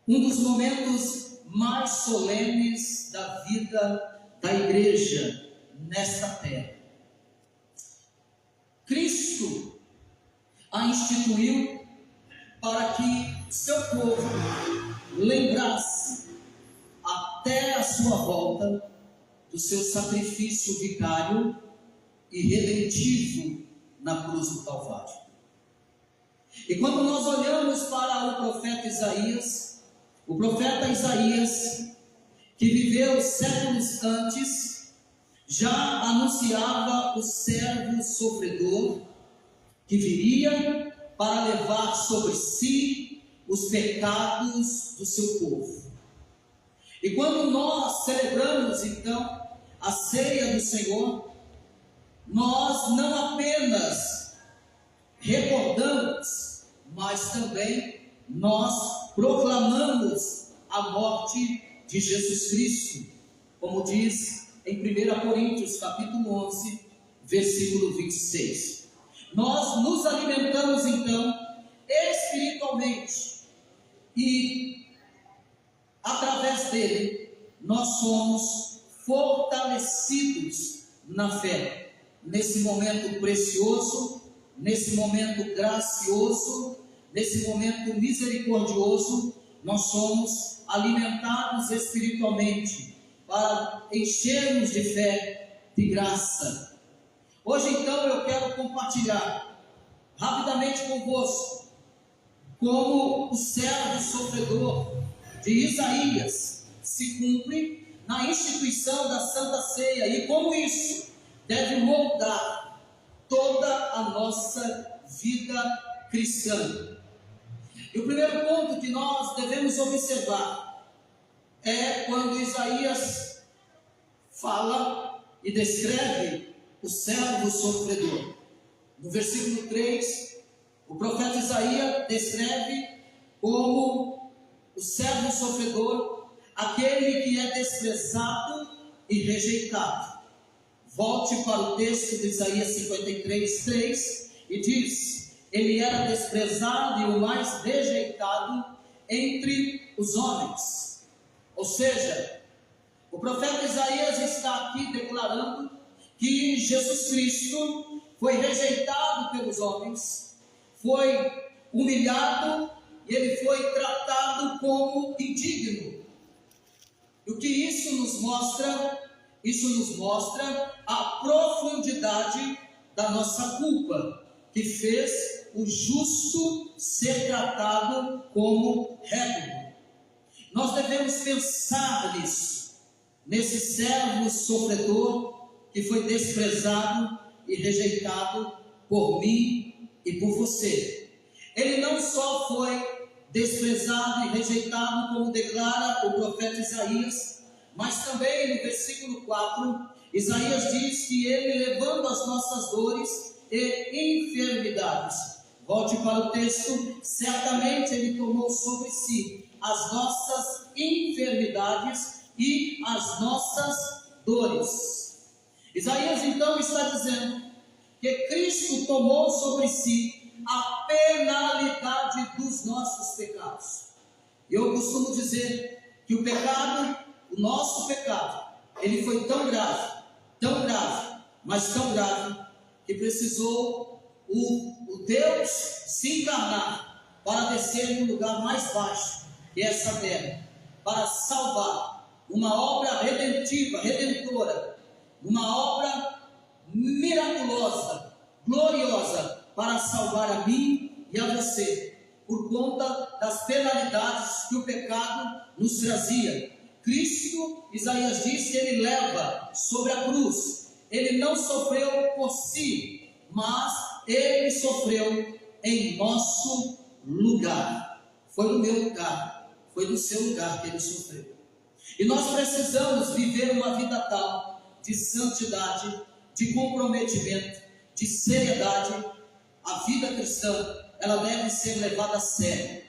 um dos momentos mais solenes da vida da igreja nesta terra. Cristo a instituiu para que seu povo lembrasse até a sua volta do seu sacrifício vicário e redentivo na cruz do Calvário. E quando nós olhamos para o profeta Isaías, que viveu séculos antes, já anunciava o servo sofredor que viria para levar sobre si os pecados do seu povo. E quando nós celebramos então a ceia do Senhor, nós não apenas recordamos, mas também nós proclamamos a morte de Jesus Cristo, como diz em 1 Coríntios capítulo 11, versículo 26. Nós nos alimentamos então espiritualmente e através dele nós somos fortalecidos na fé, nesse momento precioso, nesse momento gracioso, nesse momento misericordioso. Nós somos alimentados espiritualmente para enchermos de fé, de graça. Hoje então eu quero compartilhar rapidamente convosco como o servo sofredor de Isaías se cumpre na instituição da Santa Ceia e como isso deve moldar toda a nossa vida cristã. E o primeiro ponto que nós devemos observar é quando Isaías fala e descreve o servo sofredor. No versículo 3, o profeta Isaías descreve como o servo sofredor aquele que é desprezado e rejeitado. Volte para o texto de Isaías 53, 3 e diz: ele era desprezado e o mais rejeitado entre os homens. Ou seja, o profeta Isaías está aqui declarando que Jesus Cristo foi rejeitado pelos homens, foi humilhado e ele foi tratado como indigno. E o que isso nos mostra? Isso nos mostra a profundidade da nossa culpa, que fez o justo ser tratado como réprobo. Nós devemos pensar nisso, nesse servo sofredor que foi desprezado e rejeitado por mim e por você. Ele não só foi desprezado e rejeitado, como declara o profeta Isaías, mas também no versículo 4, Isaías diz que ele, levando as nossas dores e enfermidades. Volte para o texto. Certamente ele tomou sobre si as nossas enfermidades e as nossas dores. Isaías então está dizendo que Cristo tomou sobre si a penalidade dos nossos pecados. Eu costumo dizer que o pecado, o nosso pecado, ele foi tão grave, mas tão grave, que precisou o Deus se encarnar para descer no lugar mais baixo, que é essa terra, para salvar, uma obra redentiva, redentora, uma obra miraculosa, gloriosa, para salvar a mim e a você, por conta das penalidades que o pecado nos trazia. Cristo, Isaías diz que ele leva sobre a cruz. Ele não sofreu por si, mas ele sofreu em nosso lugar. Foi no meu lugar, foi no seu lugar que ele sofreu. E nós precisamos viver uma vida tal de santidade, de comprometimento, de seriedade. A vida cristã, ela deve ser levada a sério,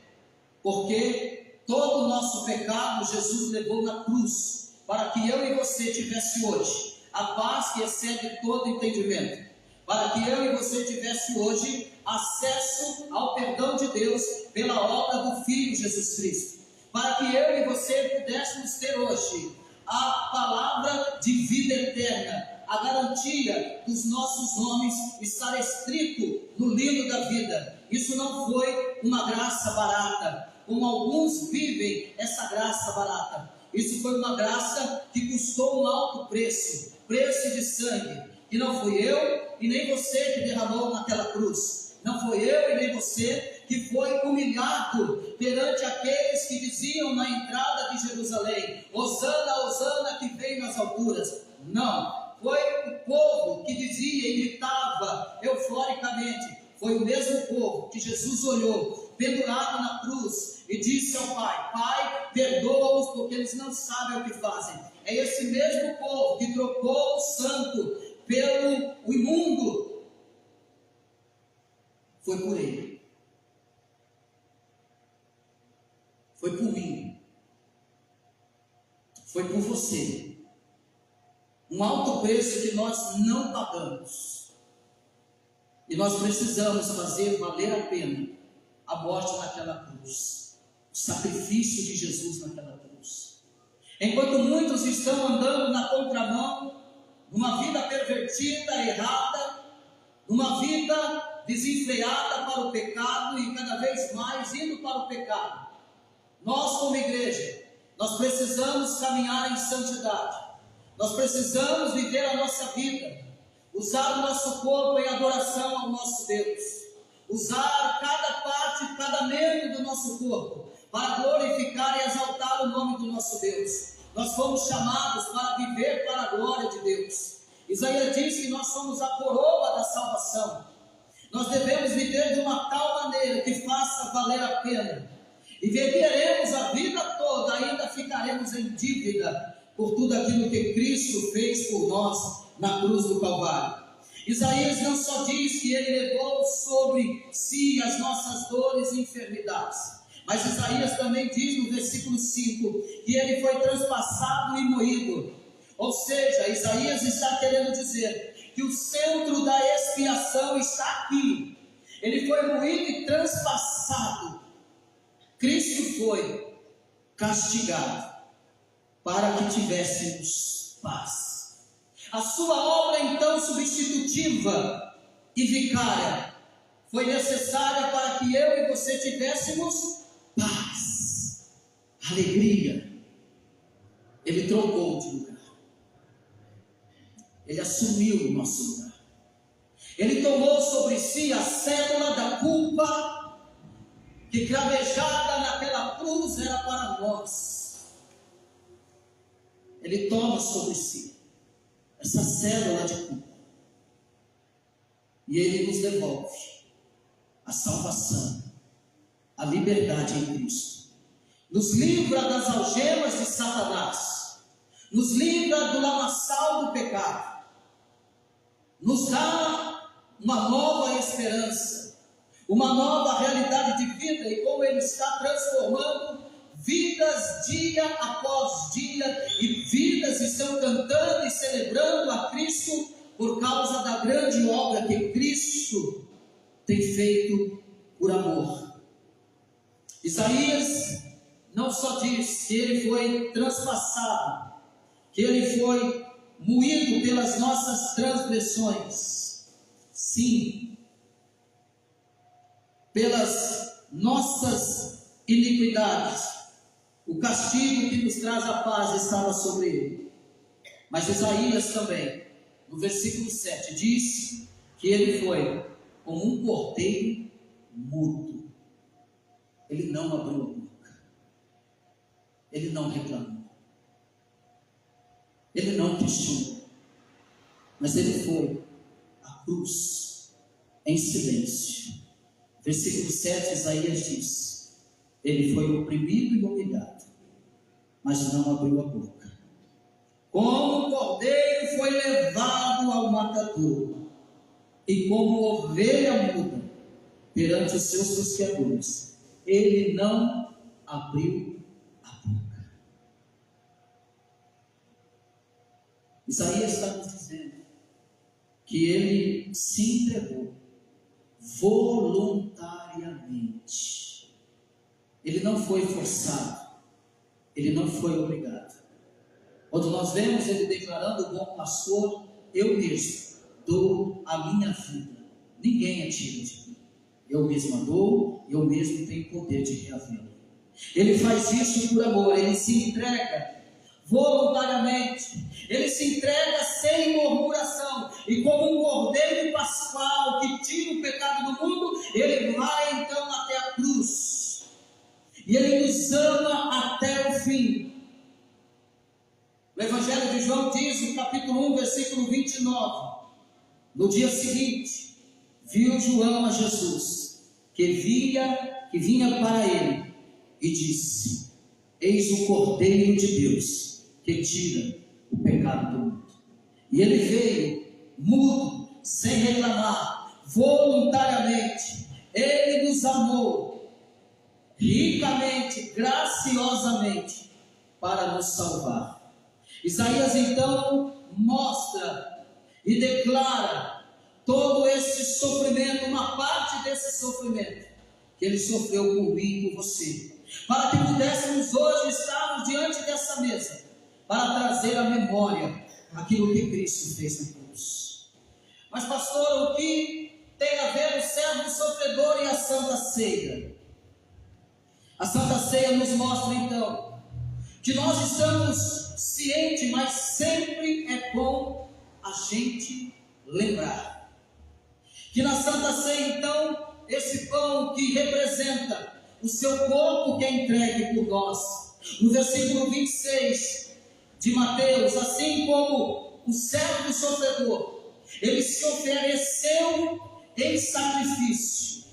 porque todo o nosso pecado Jesus levou na cruz, para que eu e você tivesse hoje a paz que excede todo entendimento, para que eu e você tivesse hoje acesso ao perdão de Deus pela obra do Filho Jesus Cristo, para que eu e você pudéssemos ter hoje a palavra de vida eterna, a garantia dos nossos nomes estar escrito no livro da vida. Isso não foi uma graça barata, como alguns vivem essa graça barata. Isso foi uma graça que custou um alto preço, preço de sangue, que não fui eu e nem você que derramou naquela cruz. Não foi eu e nem você que foi humilhado perante aqueles que diziam na entrada de Jerusalém: Hosana, Hosana, que vem nas alturas. Não, foi o povo que dizia e gritava euforicamente. Foi o mesmo povo que Jesus olhou pendurado na cruz e disse ao Pai: Pai, perdoa-os porque eles não sabem o que fazem. É esse mesmo povo que trocou o santo pelo imundo. Foi por ele, foi por mim, foi por você. Um alto preço que nós não pagamos, e nós precisamos fazer valer a pena a morte naquela cruz, o sacrifício de Jesus naquela cruz. Enquanto muitos estão andando na contramão, numa vida pervertida, errada, numa vida desenfreada para o pecado e cada vez mais indo para o pecado, nós como igreja, nós precisamos caminhar em santidade, nós precisamos viver a nossa vida, usar o nosso corpo em adoração ao nosso Deus, usar cada parte, cada membro do nosso corpo para glorificar e exaltar o nome do nosso Deus. Nós fomos chamados para viver para a glória de Deus. Isaías diz que nós somos a coroa da salvação. Nós devemos viver de uma tal maneira que faça valer a pena. E viveremos a vida toda, ainda ficaremos em dívida por tudo aquilo que Cristo fez por nós na cruz do Calvário. Isaías não só diz que ele levou sobre si as nossas dores e enfermidades, mas Isaías também diz no versículo 5 que ele foi transpassado e moído. Ou seja, Isaías está querendo dizer que o centro da expiação está aqui. Ele foi moído e transpassado. Cristo foi castigado para que tivéssemos paz. A sua obra então substitutiva e vicária foi necessária para que eu e você tivéssemos paz, alegria. Ele trocou de lugar. Ele assumiu o nosso lugar. Ele tomou sobre si a cédula da culpa que cravejada naquela cruz era para nós. Ele toma sobre si essa cédula de culpa e ele nos devolve a salvação, a liberdade em Cristo. Nos livra das algemas de Satanás, nos livra do lamaçal do pecado, nos dá uma nova esperança, uma nova realidade de vida, e como Ele está transformando vidas dia após dia, e vidas estão cantando e celebrando a Cristo por causa da grande obra que Cristo tem feito por amor. Isaías não só diz que ele foi transpassado, que ele foi moído pelas nossas transgressões, sim, pelas nossas iniquidades, o castigo que nos traz a paz estava sobre ele. Mas Isaías também, no versículo 7, diz que ele foi como um cordeiro mudo. Ele não abriu a boca, ele não reclamou, ele não questionou, mas ele foi à cruz em silêncio. Versículo 7, Isaías diz: ele foi oprimido e humilhado, mas não abriu a boca. Como um cordeiro foi levado ao matadouro, e como ovelha muda perante os seus tosqueadores, ele não abriu a boca. Isaías está nos dizendo que ele se entregou voluntariamente. Ele não foi forçado, ele não foi obrigado. Quando nós vemos ele declarando: o bom pastor, eu mesmo dou a minha vida, ninguém a tira de mim. Eu mesmo a dou, eu mesmo tenho poder de reavê-la. Ele faz isso por amor, ele se entrega voluntariamente, ele se entrega sem murmuração, e como um cordeiro pascual que tira o pecado do mundo, ele vai então até a cruz, e ele nos ama até o fim. O Evangelho de João diz, no capítulo 1, versículo 29, no dia seguinte, viu João a Jesus, que vinha para ele, e disse: eis o Cordeiro de Deus, que tira o pecado do mundo. E ele veio mudo, sem reclamar, voluntariamente. Ele nos amou ricamente, graciosamente, para nos salvar. Isaías então mostra e declara todo esse sofrimento, uma parte desse sofrimento que ele sofreu por mim e por você, para que pudéssemos hoje estarmos diante dessa mesa, para trazer à memória aquilo que Cristo fez na cruz. Mas pastor, o que tem a ver o servo sofredor e a Santa Ceia? A Santa Ceia nos mostra então que nós estamos cientes, mas sempre é bom a gente lembrar que na Santa Ceia então, esse pão que representa o seu corpo que é entregue por nós, no versículo 26 de Mateus, assim como o servo sofredor, ele se ofereceu em sacrifício.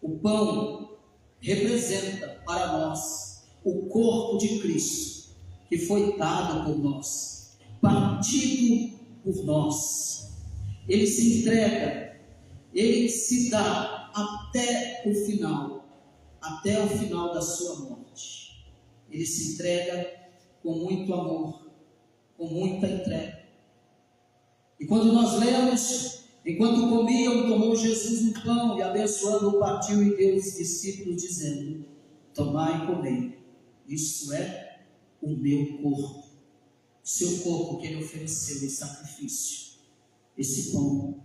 O pão representa para nós o corpo de Cristo, que foi dado por nós, partido por nós. Ele se entrega, ele se dá até o final da sua morte. Ele se entrega com muito amor, com muita entrega. E quando nós lemos, enquanto comiam, tomou Jesus um pão e abençoando, partiu e deu aos discípulos, dizendo: tomai e comei, isso é o meu corpo, o seu corpo que ele ofereceu em sacrifício. Esse pão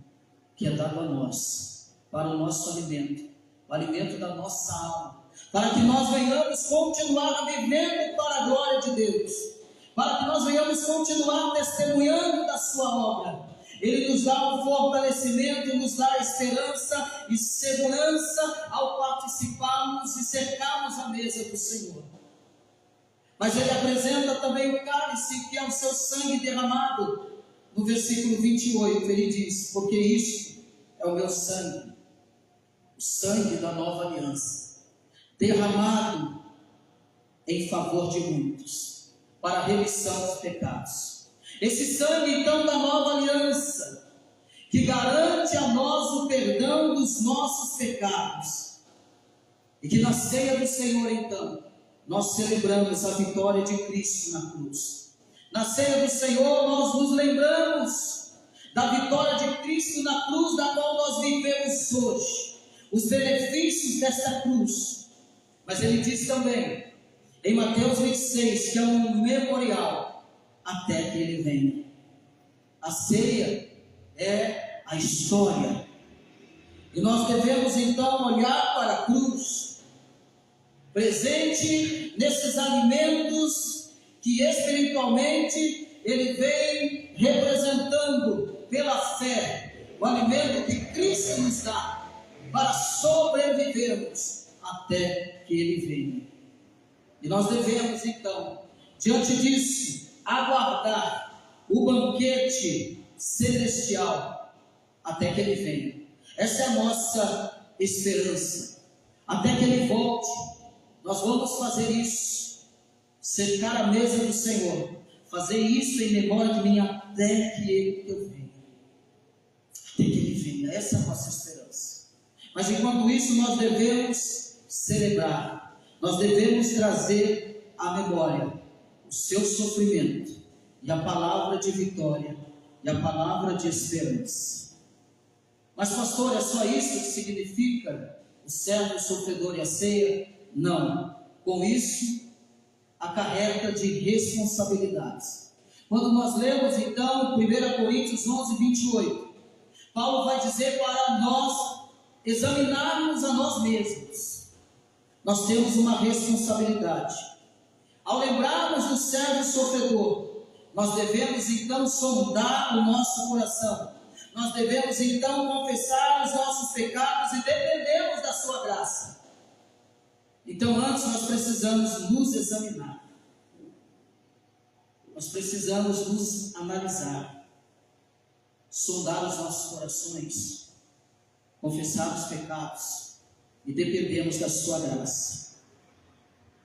que é dado a nós, para o nosso alimento, o alimento da nossa alma, para que nós venhamos continuar vivendo para a glória de Deus, para que nós venhamos continuar testemunhando da sua obra. Ele nos dá um fortalecimento, nos dá esperança e segurança ao participarmos e cercarmos a mesa do Senhor. Mas ele apresenta também o cálice, que é o seu sangue derramado. No versículo 28 ele diz: porque isto é o meu sangue, o sangue da nova aliança, derramado em favor de muitos, para a remissão dos pecados. Esse sangue então da nova aliança, que garante a nós o perdão dos nossos pecados, e que na ceia do Senhor então, nós celebramos a vitória de Cristo na cruz. Na ceia do Senhor nós nos lembramos da vitória de Cristo na cruz, da qual nós vivemos hoje, os benefícios dessa cruz. Mas ele diz também, em Mateus 26, que é um memorial até que ele venha. A ceia é a história E nós devemos então olhar para a cruz, presente nesses alimentos que espiritualmente ele vem representando pela fé, o alimento que Cristo nos dá para sobrevivermos até que ele venha. E nós devemos então, diante disso, aguardar o banquete celestial até que ele venha. Essa é a nossa esperança. Até que ele volte, nós vamos fazer isso, cercar a mesa do Senhor, fazer isso em memória de mim até que eu venha. Até que ele venha, essa é a nossa esperança. Mas enquanto isso nós devemos celebrar, nós devemos trazer à memória o seu sofrimento e a palavra de vitória e a palavra de esperança. Mas pastor, é só isso que significa o servo sofredor e a ceia? Não. Com isso, acarreta de responsabilidades. Quando nós lemos então 1 Coríntios 11, 28, Paulo vai dizer para nós examinarmos a nós mesmos. Nós temos uma responsabilidade. Ao lembrarmos do servo sofredor, nós devemos então sondar o nosso coração. Nós devemos então confessar os nossos pecados e dependemos da sua graça. Então antes nós precisamos nos examinar. Nós precisamos nos analisar, sondar os nossos corações, confessar os pecados e dependemos da sua graça.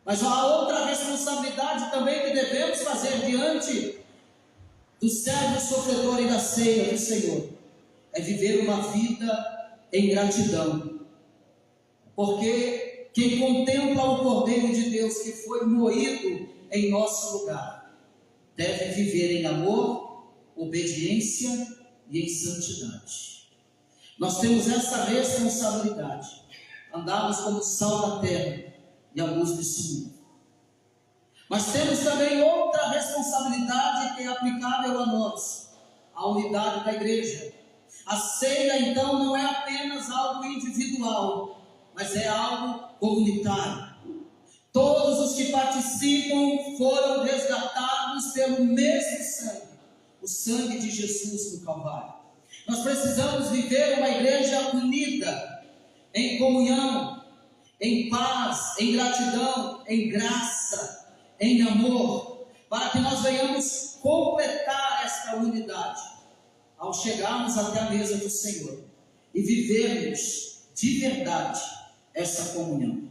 Mas há outra responsabilidade também que devemos fazer diante do servo sofredor e da ceia do Senhor. É viver uma vida em gratidão. Porque quem contempla o Cordeiro de Deus que foi moído em nosso lugar, deve viver em amor, obediência e em santidade. Nós temos essa responsabilidade. Andarmos como sal da terra e a luz desse mundo. Mas temos também outra responsabilidade que é aplicável a nós, a unidade da igreja. A ceia então não é apenas algo individual, mas é algo comunitário. Todos os que participam foram resgatados pelo mesmo sangue, o sangue de Jesus no Calvário. Nós precisamos viver uma igreja unida, em comunhão, em paz, em gratidão, em graça, em amor, para que nós venhamos completar esta unidade ao chegarmos até a mesa do Senhor e vivermos de verdade essa comunhão.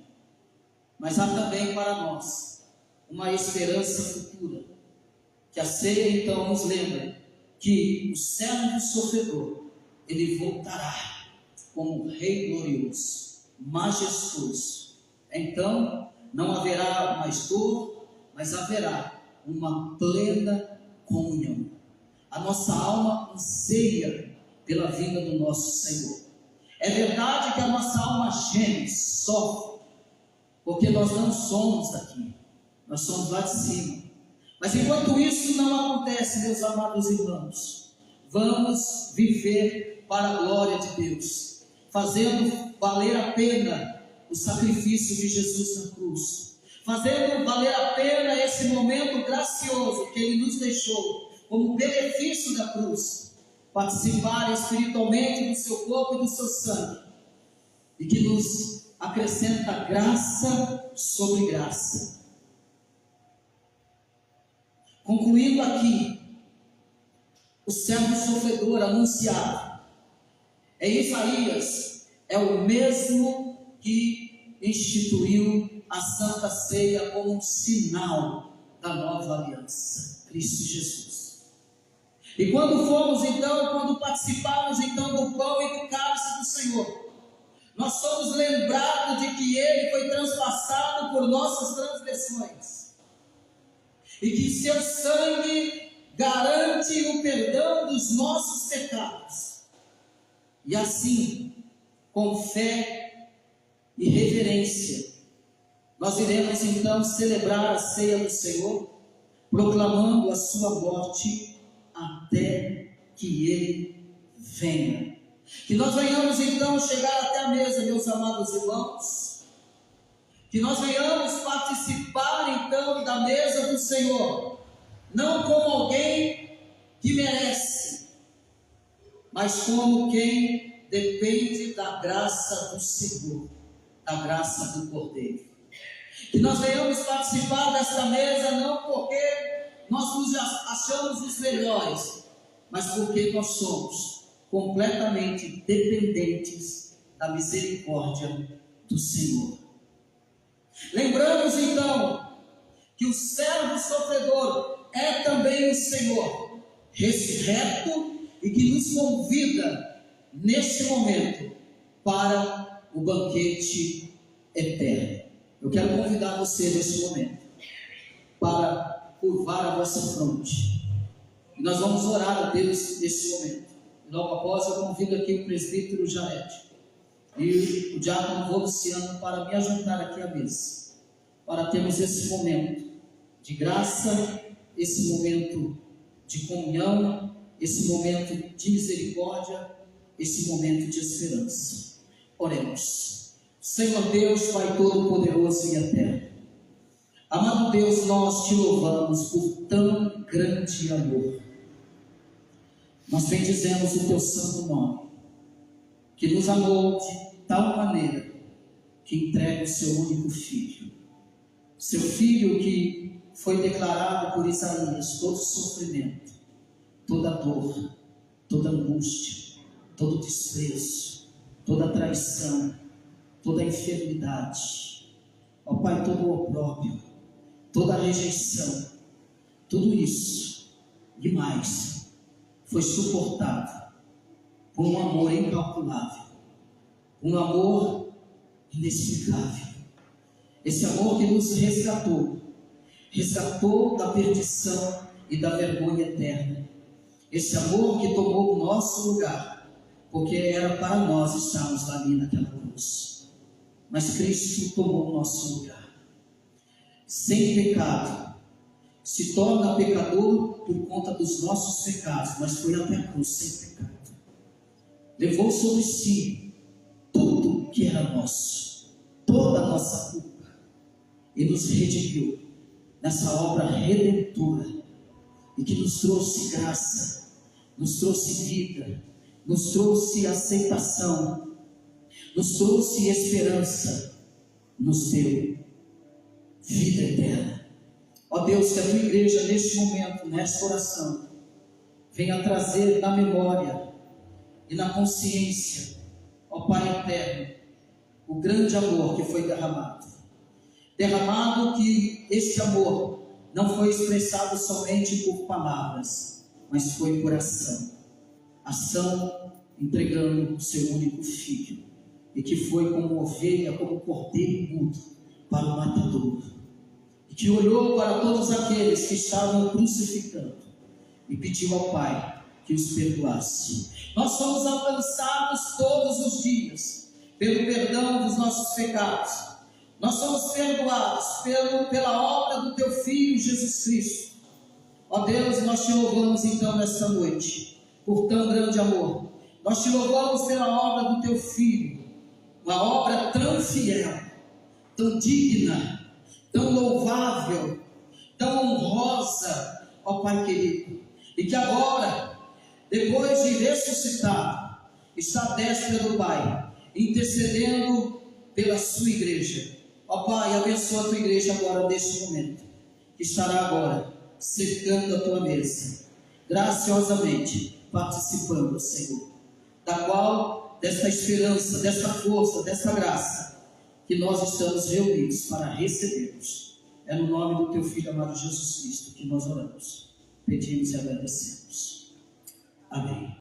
Mas há também para nós uma esperança futura, que a ceia então nos lembra que o servo sofredor, ele voltará como um rei glorioso, majestoso. Então não haverá mais dor, mas haverá uma plena comunhão. A nossa alma anseia pela vinda do nosso Senhor. É verdade que a nossa alma geme, sofre, porque nós não somos daqui, nós somos lá de cima. Mas enquanto isso não acontece, meus amados irmãos, vamos viver para a glória de Deus, fazendo valer a pena o sacrifício de Jesus na cruz, fazendo valer a pena esse momento gracioso que Ele nos deixou, como benefício da cruz, participar espiritualmente do seu corpo e do seu sangue, e que nos acrescenta graça sobre graça. Concluindo aqui, o servo sofredor anunciado em Isaías é o mesmo que instituiu a Santa Ceia como um sinal da nova aliança, Cristo Jesus. E quando participarmos então do pão e do cálice do Senhor, nós somos lembrados de que Ele foi transpassado por nossas transgressões, e que seu sangue garante o perdão dos nossos pecados. E assim, com fé e reverência, nós iremos então celebrar a ceia do Senhor, proclamando a sua morte até que Ele venha. Que nós venhamos então chegar até a mesa, meus amados irmãos. Que nós venhamos participar então da mesa do Senhor, não como alguém que merece, mas como quem depende da graça do Senhor, da graça do Cordeiro. Que nós venhamos participar desta mesa não porque nós nos achamos os melhores, mas porque nós somos completamente dependentes da misericórdia do Senhor. Lembramos então que o servo sofredor é também o Senhor, ressurreto, e que nos convida neste momento para o banquete eterno. Eu quero convidar você neste momento para curvar a vossa fronte. E nós vamos orar a Deus neste momento. E logo após eu convido aqui o presbítero Janete e o diácono Luciano para me ajudar aqui à mesa, para termos esse momento de graça, esse momento de comunhão, esse momento de misericórdia, esse momento de esperança. Oremos. Senhor Deus, Pai Todo-Poderoso e Eterno, amado Deus, nós te louvamos por tão grande amor. Nós bendizemos o teu santo nome, que nos amou de tal maneira que entrega o seu único filho. Seu filho que foi declarado por Isaías todo sofrimento, toda dor, toda angústia, todo desprezo, toda traição, toda enfermidade, ó Pai, todo opróbrio, toda rejeição, tudo isso e mais foi suportado por um amor incalculável, um amor inexplicável. Esse amor que nos resgatou da perdição e da vergonha eterna. Esse amor que tomou o nosso lugar, porque era para nós estarmos ali naquela cruz. Mas Cristo tomou o nosso lugar. Sem pecado, se torna pecador por conta dos nossos pecados, mas foi até a cruz sem pecado. Levou sobre si tudo que era nosso, toda a nossa culpa, e nos redimiu nessa obra redentora, e que nos trouxe graça, nos trouxe vida, nos trouxe aceitação, nos trouxe esperança, nos deu vida eterna. Ó Deus, que a tua igreja neste momento, nesta oração, venha trazer na memória e na consciência, ó Pai eterno, o grande amor que foi derramado, que este amor não foi expressado somente por palavras, mas foi por ação entregando o seu único filho, e que foi como ovelha, como cordeiro mudo para o matador, e que olhou para todos aqueles que estavam crucificando e pediu ao Pai que os perdoasse. Nós somos alcançados todos os dias pelo perdão dos nossos pecados. Nós somos perdoados pela obra do teu Filho Jesus Cristo. Ó Deus, nós te louvamos então nesta noite por tão grande amor. Nós te louvamos pela obra do teu Filho, uma obra tão fiel, tão digna, tão louvável, tão honrosa, ó Pai querido, e que agora, depois de ressuscitado, está à destra do Pai, intercedendo pela sua igreja. Ó Pai, abençoa a tua igreja agora, neste momento, que estará agora cercando a tua mesa, graciosamente participando, Senhor, da qual, desta esperança, desta força, desta graça, que nós estamos reunidos para recebermos. É no nome do teu Filho amado Jesus Cristo que nós oramos, pedimos e agradecemos. Amém.